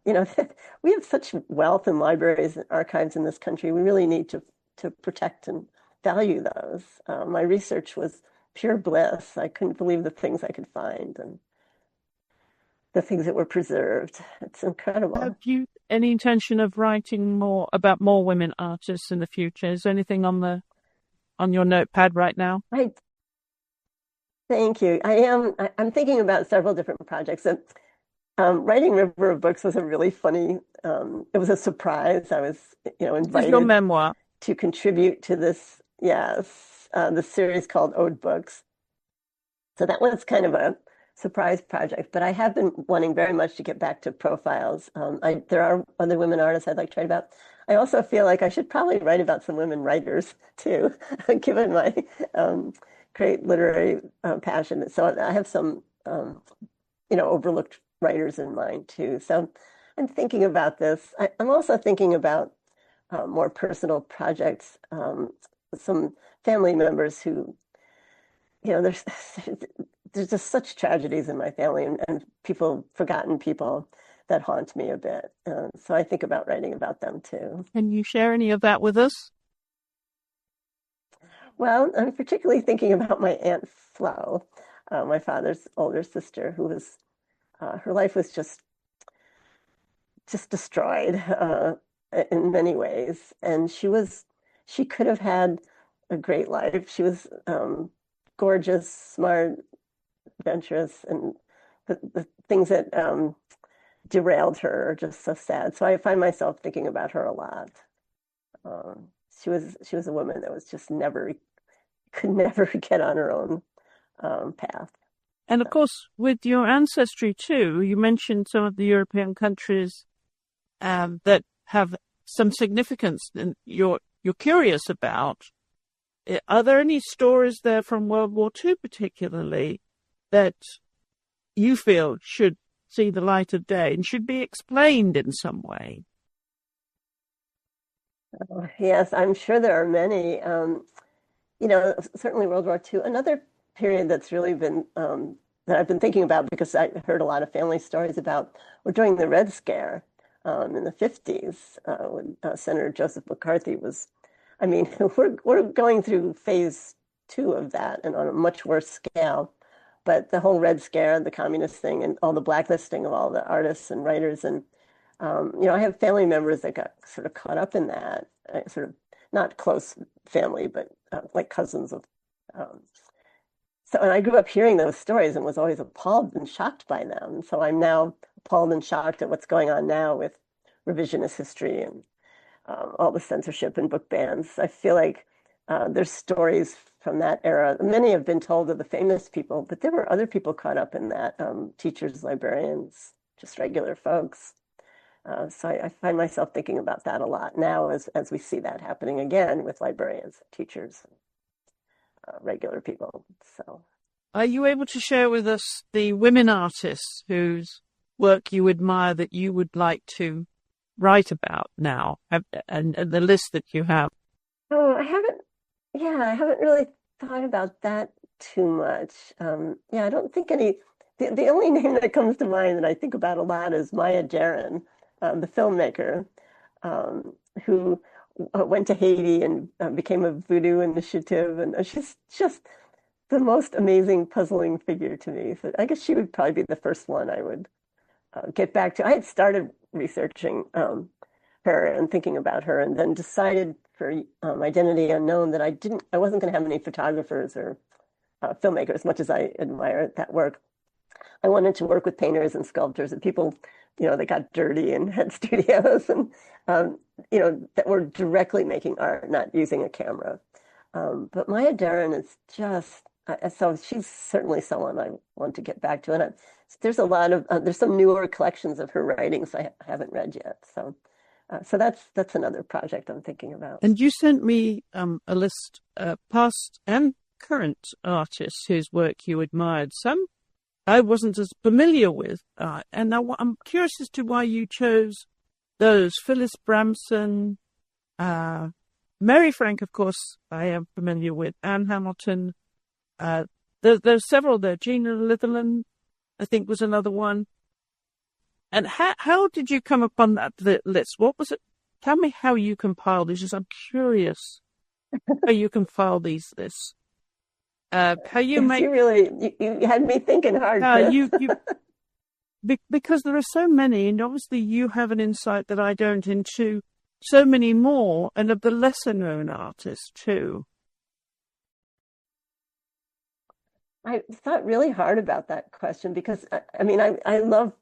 We have such wealth in libraries and archives in this country. We really need to protect and value those. My research was pure bliss. I couldn't believe the things I could find and the things that were preserved. It's incredible. Have you any intention of writing more about more women artists in the future? Is there anything on your notepad right now? Right. Thank you. I'm thinking about several different projects. And writing River of Books was a really funny. It was a surprise. I was, invited. This is your memoir. To contribute to this, the series called Ode Books. So that was kind of a surprise project, but I have been wanting very much to get back to profiles. There are other women artists I'd like to write about. I also feel like I should probably write about some women writers too, given my great literary passion. So I have some, overlooked writers in mind too. So I'm thinking about this. I'm also thinking about more personal projects. Some family members who, there's just such tragedies in my family and forgotten people that haunt me a bit. So I think about writing about them too. Can you share any of that with us? Well, I'm particularly thinking about my Aunt Flo, my father's older sister, who was, her life was just destroyed in many ways. And she could have had a great life. She was gorgeous, smart, adventurous, and the things that derailed her are just so sad. So I find myself thinking about her a lot. She was a woman that was just could never get on her own path. And of course, with your ancestry too, you mentioned some of the European countries that have some significance and you're curious about. Are there any stories there from World War II particularly that you feel should see the light of day and should be explained in some way? Yes, I'm sure there are many. Certainly World War II. Another period that's really been that I've been thinking about because I heard a lot of family stories about were during the Red Scare in the 50s when Senator Joseph McCarthy was I mean, we're going through phase 2 of that, and on a much worse scale. But the whole Red Scare, the communist thing, and all the blacklisting of all the artists and writers, and I have family members that got sort of caught up in that, sort of not close family, but like cousins of. And I grew up hearing those stories and was always appalled and shocked by them. So I'm now appalled and shocked at what's going on now with revisionist history and all the censorship and book bans. I feel like there's stories from that era. Many have been told of the famous people, but there were other people caught up in that, teachers, librarians, just regular folks. So I find myself thinking about that a lot now as we see that happening again with librarians, teachers, regular people. So, are you able to share with us the women artists whose work you admire that you would like to write about now, and the list that you have? Oh, I haven't really thought about that too much. I don't think any. The only name that comes to mind that I think about a lot is Maya Deren, the filmmaker, who went to Haiti and became a voodoo initiative, and she's just the most amazing, puzzling figure to me. So I guess she would probably be the first one I would get back to. I had started researching her and thinking about her, and then decided for Identity Unknown that I wasn't going to have any photographers or filmmakers, as much as I admire that work. I wanted to work with painters and sculptors and people, that got dirty and had studios and, that were directly making art, not using a camera. But Maya Deren is just, so she's certainly someone I want to get back to. And there's a lot of, there's some newer collections of her writings I haven't read yet. So that's another project I'm thinking about. And you sent me a list of past and current artists whose work you admired. Some I wasn't as familiar with. And now I'm curious as to why you chose those. Phyllis Bramson, Mary Frank, of course, I am familiar with. Anne Hamilton. There's several there. Gina Litherland, I think, was another one. And how did you come upon that list? What was it? Tell me how you compiled these. I'm curious how you compile these lists. How you make... You had me thinking hard. Because there are so many, and obviously you have an insight that I don't into so many more, and of the lesser known artists too. I thought really hard about that question because I love.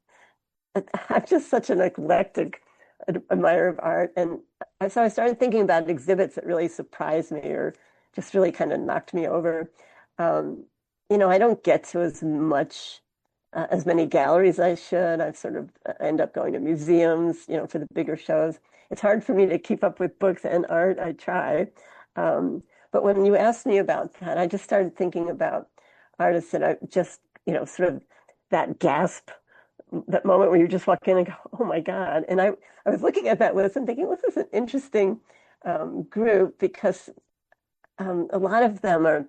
I'm just such an eclectic admirer of art, and so I started thinking about exhibits that really surprised me or just really kind of knocked me over. I don't get to as many galleries as I should. I sort of end up going to museums, for the bigger shows. It's hard for me to keep up with books and art. I try. But when you asked me about that, I just started thinking about artists that I just, sort of that gasp, that moment where you just walk in and go, oh my God. And I was looking at that list and thinking, well, this is an interesting group because a lot of them are,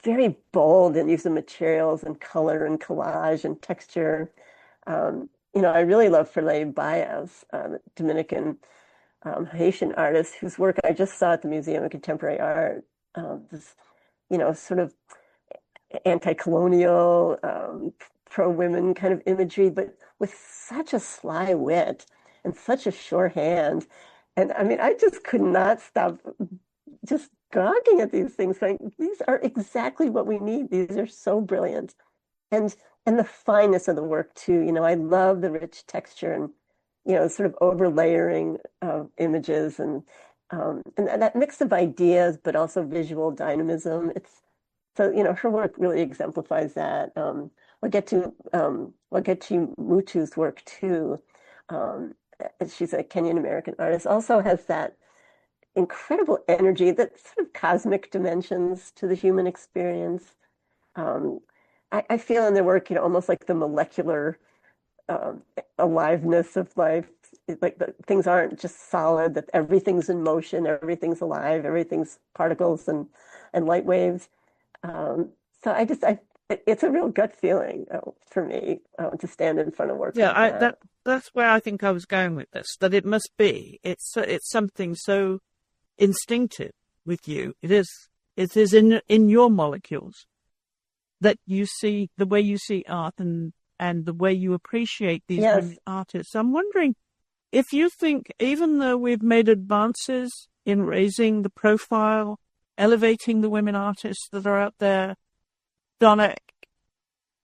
very bold in use of materials and color and collage and texture. I really love Ferlé Baez, Dominican Haitian artist whose work I just saw at the Museum of Contemporary Art. This, sort of anti-colonial, pro-women kind of imagery, but with such a sly wit and such a sure hand. And I just could not stop just gawking at these things, saying, these are exactly what we need. These are so brilliant. And the fineness of the work too. I love the rich texture and, sort of overlayering of images and that mix of ideas, but also visual dynamism. Her work really exemplifies that. Wagetu Mutu's work too. She's a Kenyan American artist. Also has that incredible energy, that sort of cosmic dimensions to the human experience. I feel in their work, almost like the molecular aliveness of life. Like things aren't just solid, that everything's in motion, everything's alive, everything's particles and light waves. So it's a real gut feeling for me to stand in front of work. Yeah, like that's where I think I was going with this. That it must be. It's something so instinctive with you. It is in your molecules that you see the way you see art and the way you appreciate these women artists. I'm wondering if you think, even though we've made advances in raising the profile, elevating the women artists that are out there, Donna,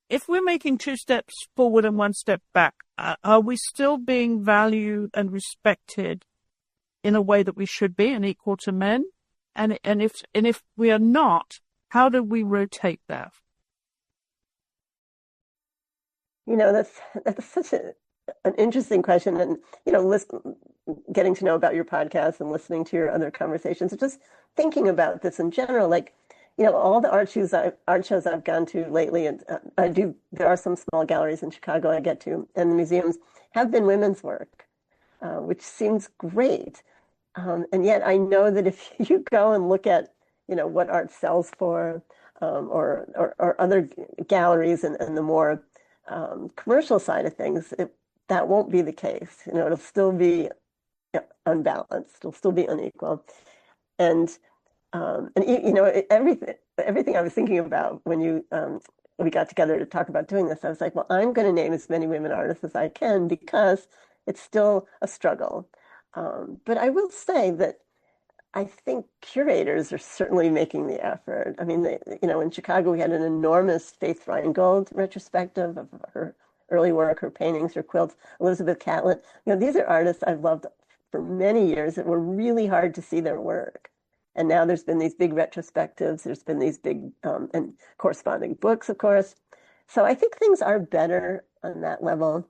if we're making 2 steps forward and 1 step back, are we still being valued and respected in a way that we should be and equal to men? And if we are not, how do we rotate that? That's such an interesting question. And, getting to know about your podcast and listening to your other conversations, just thinking about this in general, all the art shows I've gone to lately, and there are some small galleries in Chicago I get to, and the museums have been women's work, which seems great. And yet I know that if you go and look at, what art sells for, or other galleries and the more commercial side of things, that won't be the case. It'll still be unbalanced. It'll still be unequal. And everything I was thinking about when we got together to talk about doing this, I was like, well, I'm going to name as many women artists as I can because it's still a struggle. But I will say that I think curators are certainly making the effort. I mean, in Chicago, we had an enormous Faith Reingold retrospective of her early work, her paintings, her quilts. Elizabeth Catlett. These are artists I've loved for many years that were really hard to see their work. And now there's been these big retrospectives. There's been these big and corresponding books, of course. So I think things are better on that level.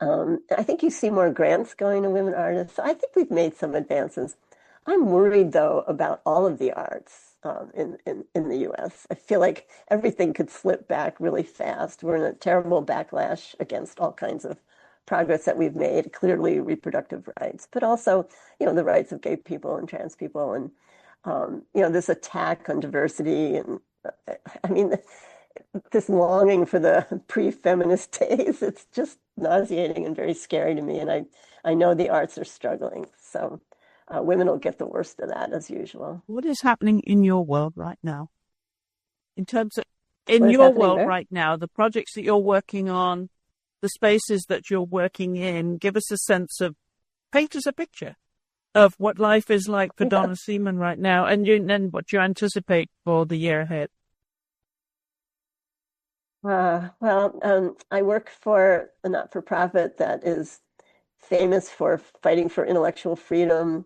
I think you see more grants going to women artists. So I think we've made some advances. I'm worried, though, about all of the arts in the U.S. I feel like everything could slip back really fast. We're in a terrible backlash against all kinds of progress that we've made, clearly reproductive rights, but also, the rights of gay people and trans people, and, this attack on diversity. And I mean, this longing for the pre-feminist days, it's just nauseating and very scary to me. And I know the arts are struggling. So women will get the worst of that, as usual. What is happening in your world right now? In terms of, in your world right now, the projects that you're working on, the spaces that you're working in, give us a sense of, paint us a picture of what life is like for Donna Seaman right now, and what you anticipate for the year ahead. I work for a not-for-profit that is famous for fighting for intellectual freedom,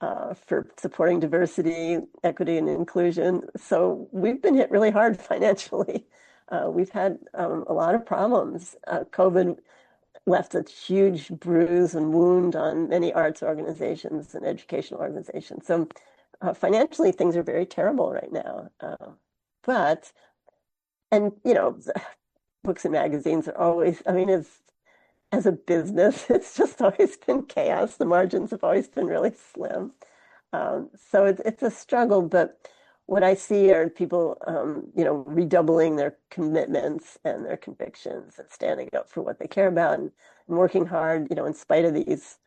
for supporting diversity, equity, and inclusion. So we've been hit really hard financially. We've had a lot of problems. COVID left a huge bruise and wound on many arts organizations and educational organizations. So financially, things are very terrible right now. And books and magazines are always, I mean, as a business, it's just always been chaos. The margins have always been really slim. So it's a struggle, but what I see are people, redoubling their commitments and their convictions and standing up for what they care about and working hard, in spite of these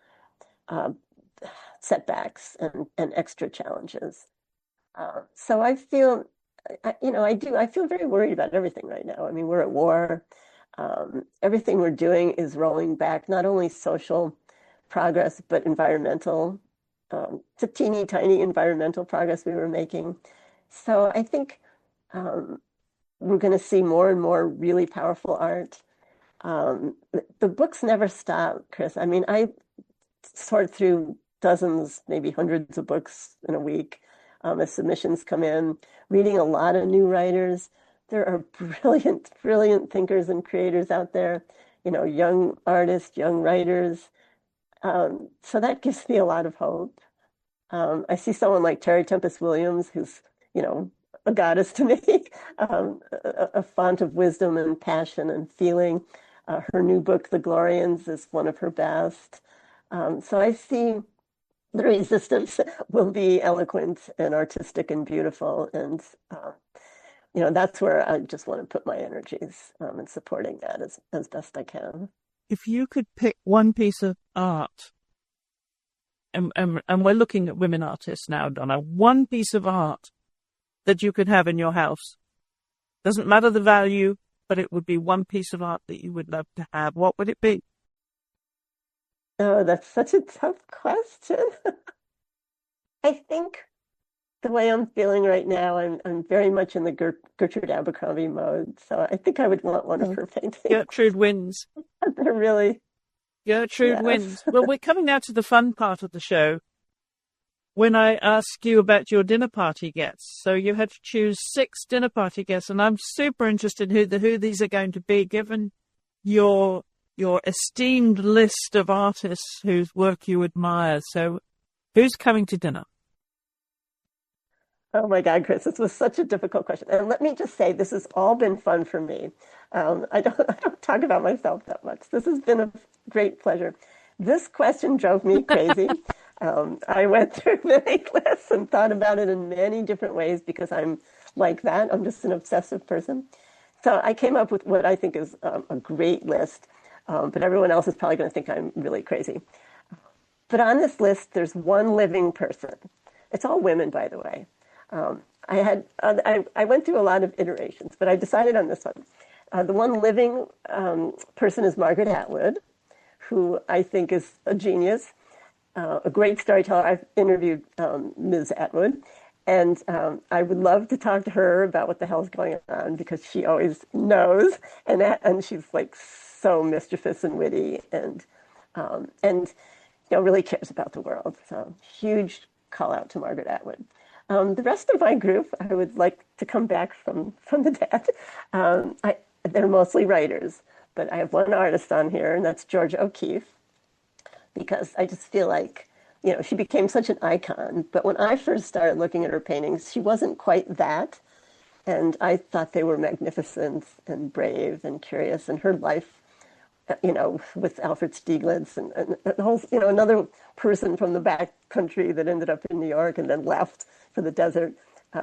setbacks and extra challenges. So I feel, I feel very worried about everything right now. I mean, we're at war. Everything we're doing is rolling back, not only social progress, but environmental. It's a teeny tiny environmental progress we were making. So I think we're going to see more and more really powerful art. The books never stop, Chris. I mean, I sort through dozens, maybe hundreds of books in a week as submissions come in, reading a lot of new writers. There are brilliant, brilliant thinkers and creators out there, young artists, young writers. So that gives me a lot of hope. I see someone like Terry Tempest Williams, who's, a goddess to me, a font of wisdom and passion and feeling. Her new book, The Glorians, is one of her best. So I see the resistance will be eloquent and artistic and beautiful. And, that's where I just want to put my energies in supporting that as best I can. If you could pick one piece of art and we're looking at women artists now, Donna, one piece of art that you could have in your house, doesn't matter the value, but it would be one piece of art that you would love to have, what would it be? Oh, that's such a tough question. I think the way I'm feeling right now, I'm very much in the Gertrude Abercrombie mode. So I think I would want one of her paintings. Gertrude wins. They're really... Gertrude Yes. wins. Well, we're coming now to the fun part of the show, when I ask you about your dinner party guests. So you had to choose 6 dinner party guests, and I'm super interested in who these are going to be, given your esteemed list of artists whose work you admire. So who's coming to dinner? Oh my God, Chris, this was such a difficult question. And let me just say, this has all been fun for me. I don't talk about myself that much. This has been a great pleasure. This question drove me crazy. I went through many lists and thought about it in many different ways because I'm like that. I'm just an obsessive person. So I came up with what I think is a great list, but everyone else is probably going to think I'm really crazy. But on this list, there's one living person. It's all women, by the way. I went through a lot of iterations, but I decided on this one. The one living person is Margaret Atwood, who I think is a genius, a great storyteller. I've interviewed Ms. Atwood, and I would love to talk to her about what the hell's going on because she always knows, and she's like so mischievous and witty, and really cares about the world. So huge call out to Margaret Atwood. The rest of my group, I would like to come back from the dead. They're mostly writers, but I have one artist on here, and that's Georgia O'Keeffe, because I just feel like, she became such an icon. But when I first started looking at her paintings, she wasn't quite that. And I thought they were magnificent and brave and curious. And her life, with Alfred Stieglitz and the whole, another person from the back country that ended up in New York and then left for the desert.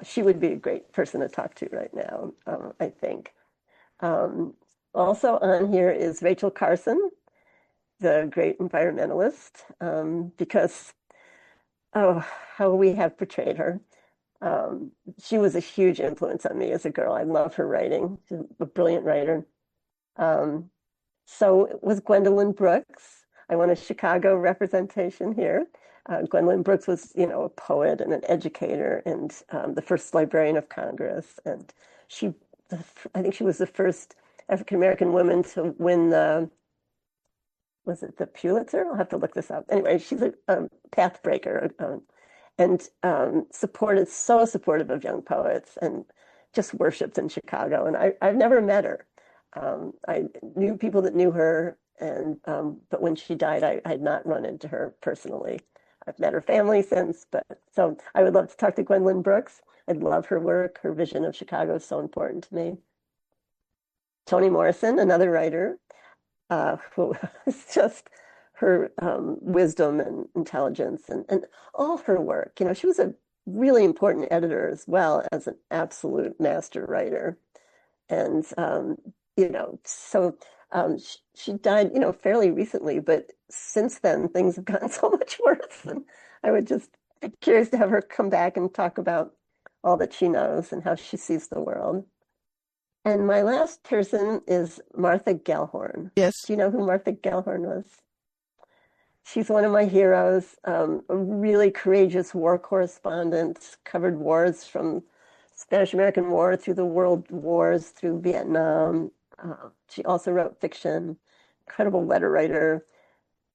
She would be a great person to talk to right now, I think. Also on here is Rachel Carson, the great environmentalist, because, how we have portrayed her. She was a huge influence on me as a girl. I love her writing. She's a brilliant writer. So was Gwendolyn Brooks. I want a Chicago representation here. Gwendolyn Brooks was, a poet and an educator and the first Librarian of Congress. And I think she was the first African-American woman to win was it the Pulitzer? I'll have to look this up. Anyway, she's a path breaker and so supportive of young poets and just worshipped in Chicago. And I've never met her. I knew people that knew her, but when she died, I had not run into her personally. I've met her family since, so I would love to talk to Gwendolyn Brooks. I love her work. Her vision of Chicago is so important to me. Toni Morrison, another writer, who is just her wisdom and intelligence and all her work. She was a really important editor as well as an absolute master writer. And, so she died, fairly recently, but since then things have gotten so much worse. And I would just be curious to have her come back and talk about all that she knows and how she sees the world. And my last person is Martha Gellhorn. Yes. Do you know who Martha Gellhorn was? She's one of my heroes, a really courageous war correspondent, covered wars from Spanish-American War through the World Wars, through Vietnam. She also wrote fiction, incredible letter writer.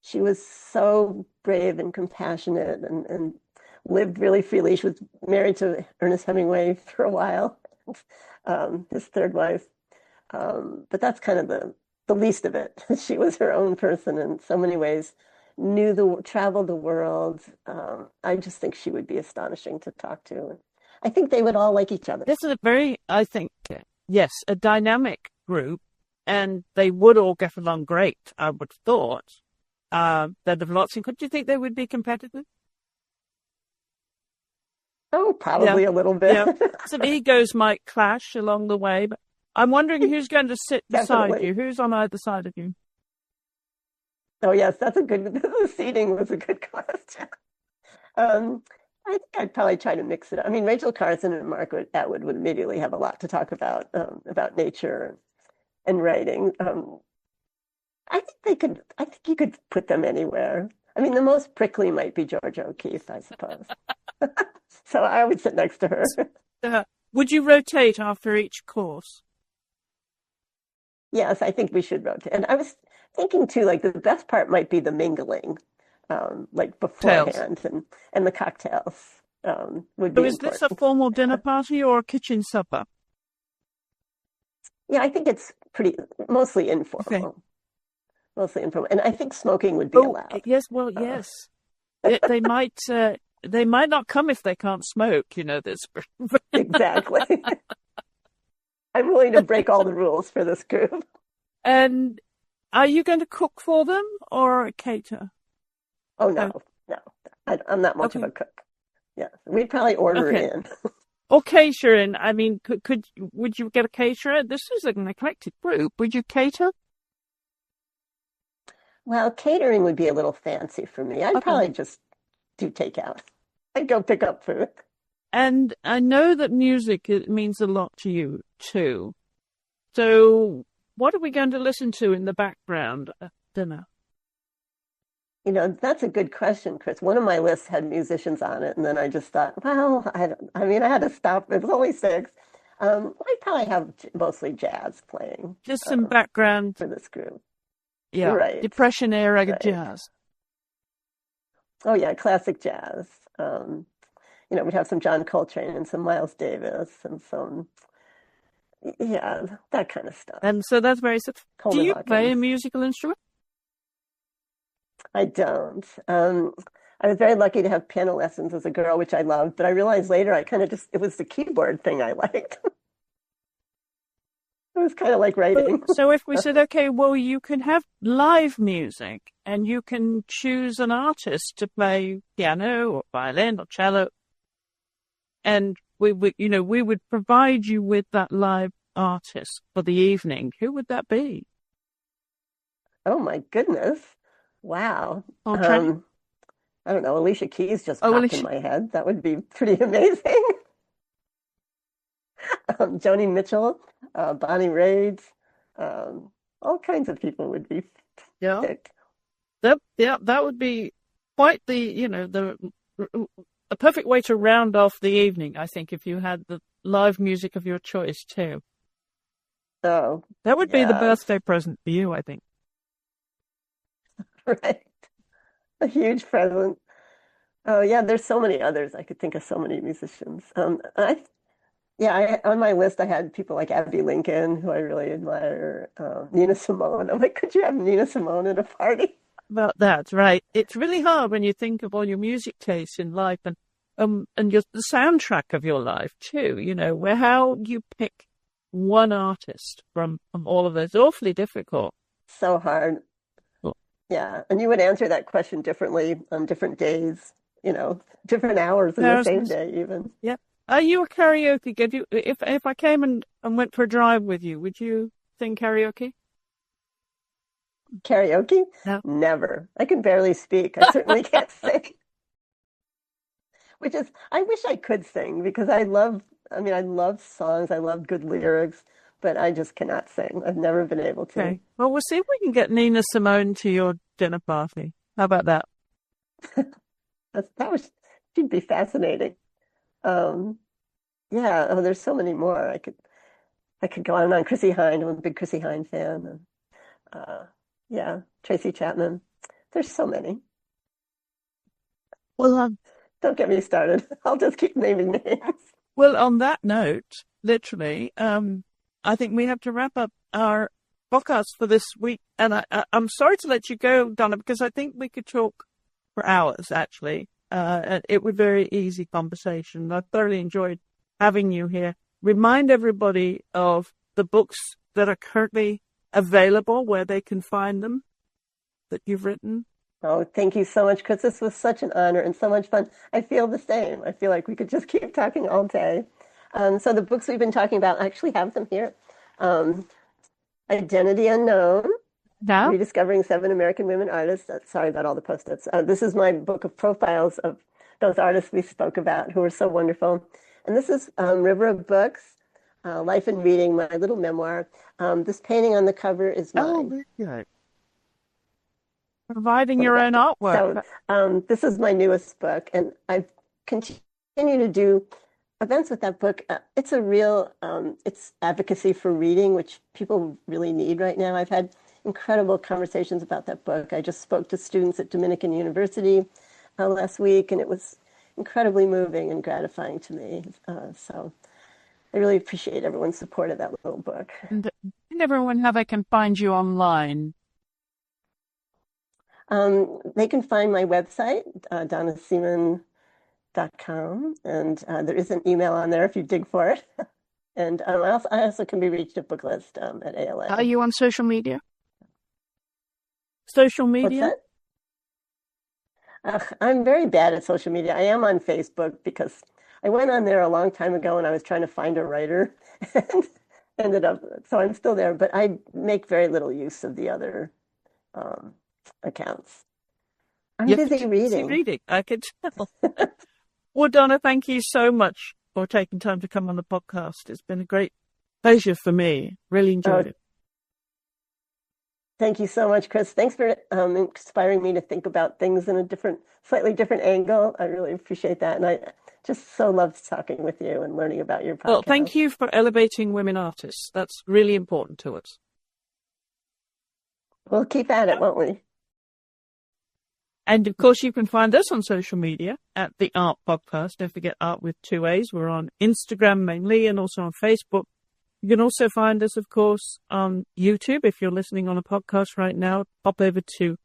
She was so brave and compassionate and lived really freely. She was married to Ernest Hemingway for a while, his third wife. But that's kind of the least of it. She was her own person in so many ways, traveled the world. I just think she would be astonishing to talk to. I think they would all like each other. This is a dynamic group, and they would all get along great, I would have thought. They'd have lots. Could you think they would be competitive? Oh, probably a little bit. Yeah. Some egos might clash along the way, but I'm wondering who's going to sit beside you. Who's on either side of you? Oh, yes, that's a good, the seating was a good question. I think I'd probably try to mix it up. I mean, Rachel Carson and Margaret Atwood would immediately have a lot to talk about nature and writing. I think you could put them anywhere. I mean, the most prickly might be Georgia O'Keeffe, I suppose. So I would sit next to her. Would you rotate after each course? Yes, I think we should rotate. And I was thinking too, like the best part might be the mingling, like beforehand and the cocktails would be So is this a formal dinner party or a kitchen supper? Yeah, I think it's mostly informal. Okay. Mostly informal. And I think smoking would be allowed. Yes, well, yes. They might not come if they can't smoke, this. Exactly. I'm willing to break all the rules for this group. And are you going to cook for them or cater? Oh, no. I'm not much of a cook. Yeah, we'd probably order in. Or catering. I mean, would you get a caterer? This is an eclectic group. Would you cater? Well, catering would be a little fancy for me. I'd probably just do takeout. I'd go pick up food. And I know that music means a lot to you, too. So what are we going to listen to in the background at dinner? That's a good question, Chris. One of my lists had musicians on it, and then I just thought, well, I had to stop. It was only 6. I'd probably have mostly jazz playing. Just some background for this group. Yeah, right. Depression era jazz. Oh, yeah, classic jazz. We'd have some John Coltrane and some Miles Davis and some, that kind of stuff. And so that's very... Do you play a musical instrument? I don't. I was very lucky to have piano lessons as a girl, which I loved, but I realized later it was the keyboard thing I liked. It was kind of like writing. So if we said, okay, well, you can have live music and you can choose an artist to play piano or violin or cello, and we would provide you with that live artist for the evening, who would that be? Oh, my goodness. Wow. Okay. I don't know. Alicia Keys just popped in my head. That would be pretty amazing. Joni Mitchell, Bonnie Raitt, all kinds of people would be picked. That would be quite the a perfect way to round off the evening, I think, if you had the live music of your choice too. Oh, that would be the birthday present for you, I think. Right. A huge present. Oh, yeah, there's so many others. I could think of so many musicians. On my list, I had people like Abbey Lincoln, who I really admire, Nina Simone. I'm like, could you have Nina Simone at a party? Well, that's right. It's really hard when you think of all your music tastes in life and the soundtrack of your life, too, how you pick one artist from all of those. Awfully difficult. So hard. Yeah, and you would answer that question differently on different days, different hours in the same day even. Yeah. Are you a karaoke? If I came and went for a drive with you, would you sing karaoke? Karaoke? No. Never. I can barely speak. I certainly can't sing. I wish I could sing because I love songs. I love good lyrics. But I just cannot sing. I've never been able to. Okay. Well, we'll see if we can get Nina Simone to your dinner party. How about that? She'd be fascinating. There's so many more. I could go on and on. Chrissie Hynde. I'm a big Chrissie Hynde fan. Tracy Chapman. There's so many. Well, don't get me started. I'll just keep naming names. Well, on that note, literally, I think we have to wrap up our podcast for this week. And I'm sorry to let you go, Donna, because I think we could talk for hours, actually. It was very easy conversation. I thoroughly enjoyed having you here. Remind everybody of the books that are currently available, where they can find them, that you've written. Oh, thank you so much, Chris. This was such an honor and so much fun. I feel the same. I feel like we could just keep talking all day. So the books we've been talking about, I actually have them here. Identity Unknown, No? Rediscovering 7 American Women Artists. Sorry about all the post-its. This is my book of profiles of those artists we spoke about who are so wonderful. And this is River of Books, Life and Reading, my little memoir. This painting on the cover is mine. Oh, very good. Providing What your about own you? artwork. So this is my newest book, and I continue to do events with that book. It's a real, it's advocacy for reading, which people really need right now. I've had incredible conversations about that book. I just spoke to students at Dominican University last week, and it was incredibly moving and gratifying to me. So I really appreciate everyone's support of that little book. And everyone how they can find you online. They can find my website, donnaseaman.com, and there is an email on there if you dig for it. And I also can be reached at Booklist at ALA. Are you on social media? Social What's media? that? I'm very bad at social media. I am on Facebook because I went on there a long time ago and I was trying to find a writer and ended up, so I'm still there, but I make very little use of the other accounts. I'm You're busy reading. reading, I can tell. Well, Donna, thank you so much for taking time to come on the podcast. It's been a great pleasure for me. Really enjoyed it. Thank you so much, Chris. Thanks for inspiring me to think about things in a slightly different angle. I really appreciate that. And I just so loved talking with you and learning about your podcast. Well, thank you for elevating women artists. That's really important to us. We'll keep at it, won't we? And of course, you can find us on social media at the AART Podcast. Don't forget AART with 2 A's. We're on Instagram mainly and also on Facebook. You can also find us, of course, on YouTube. If you're listening on a podcast right now, pop over to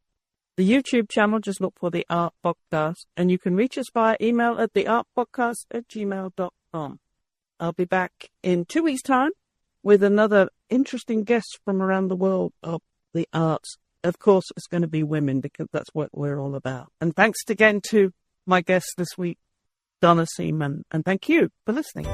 the YouTube channel. Just look for the AART Podcast. And you can reach us via email at theartpodcast@gmail.com. I'll be back in 2 weeks' time with another interesting guest from around the world of the arts. Of course, it's going to be women because that's what we're all about. And thanks again to my guest this week, Donna Seaman. And thank you for listening.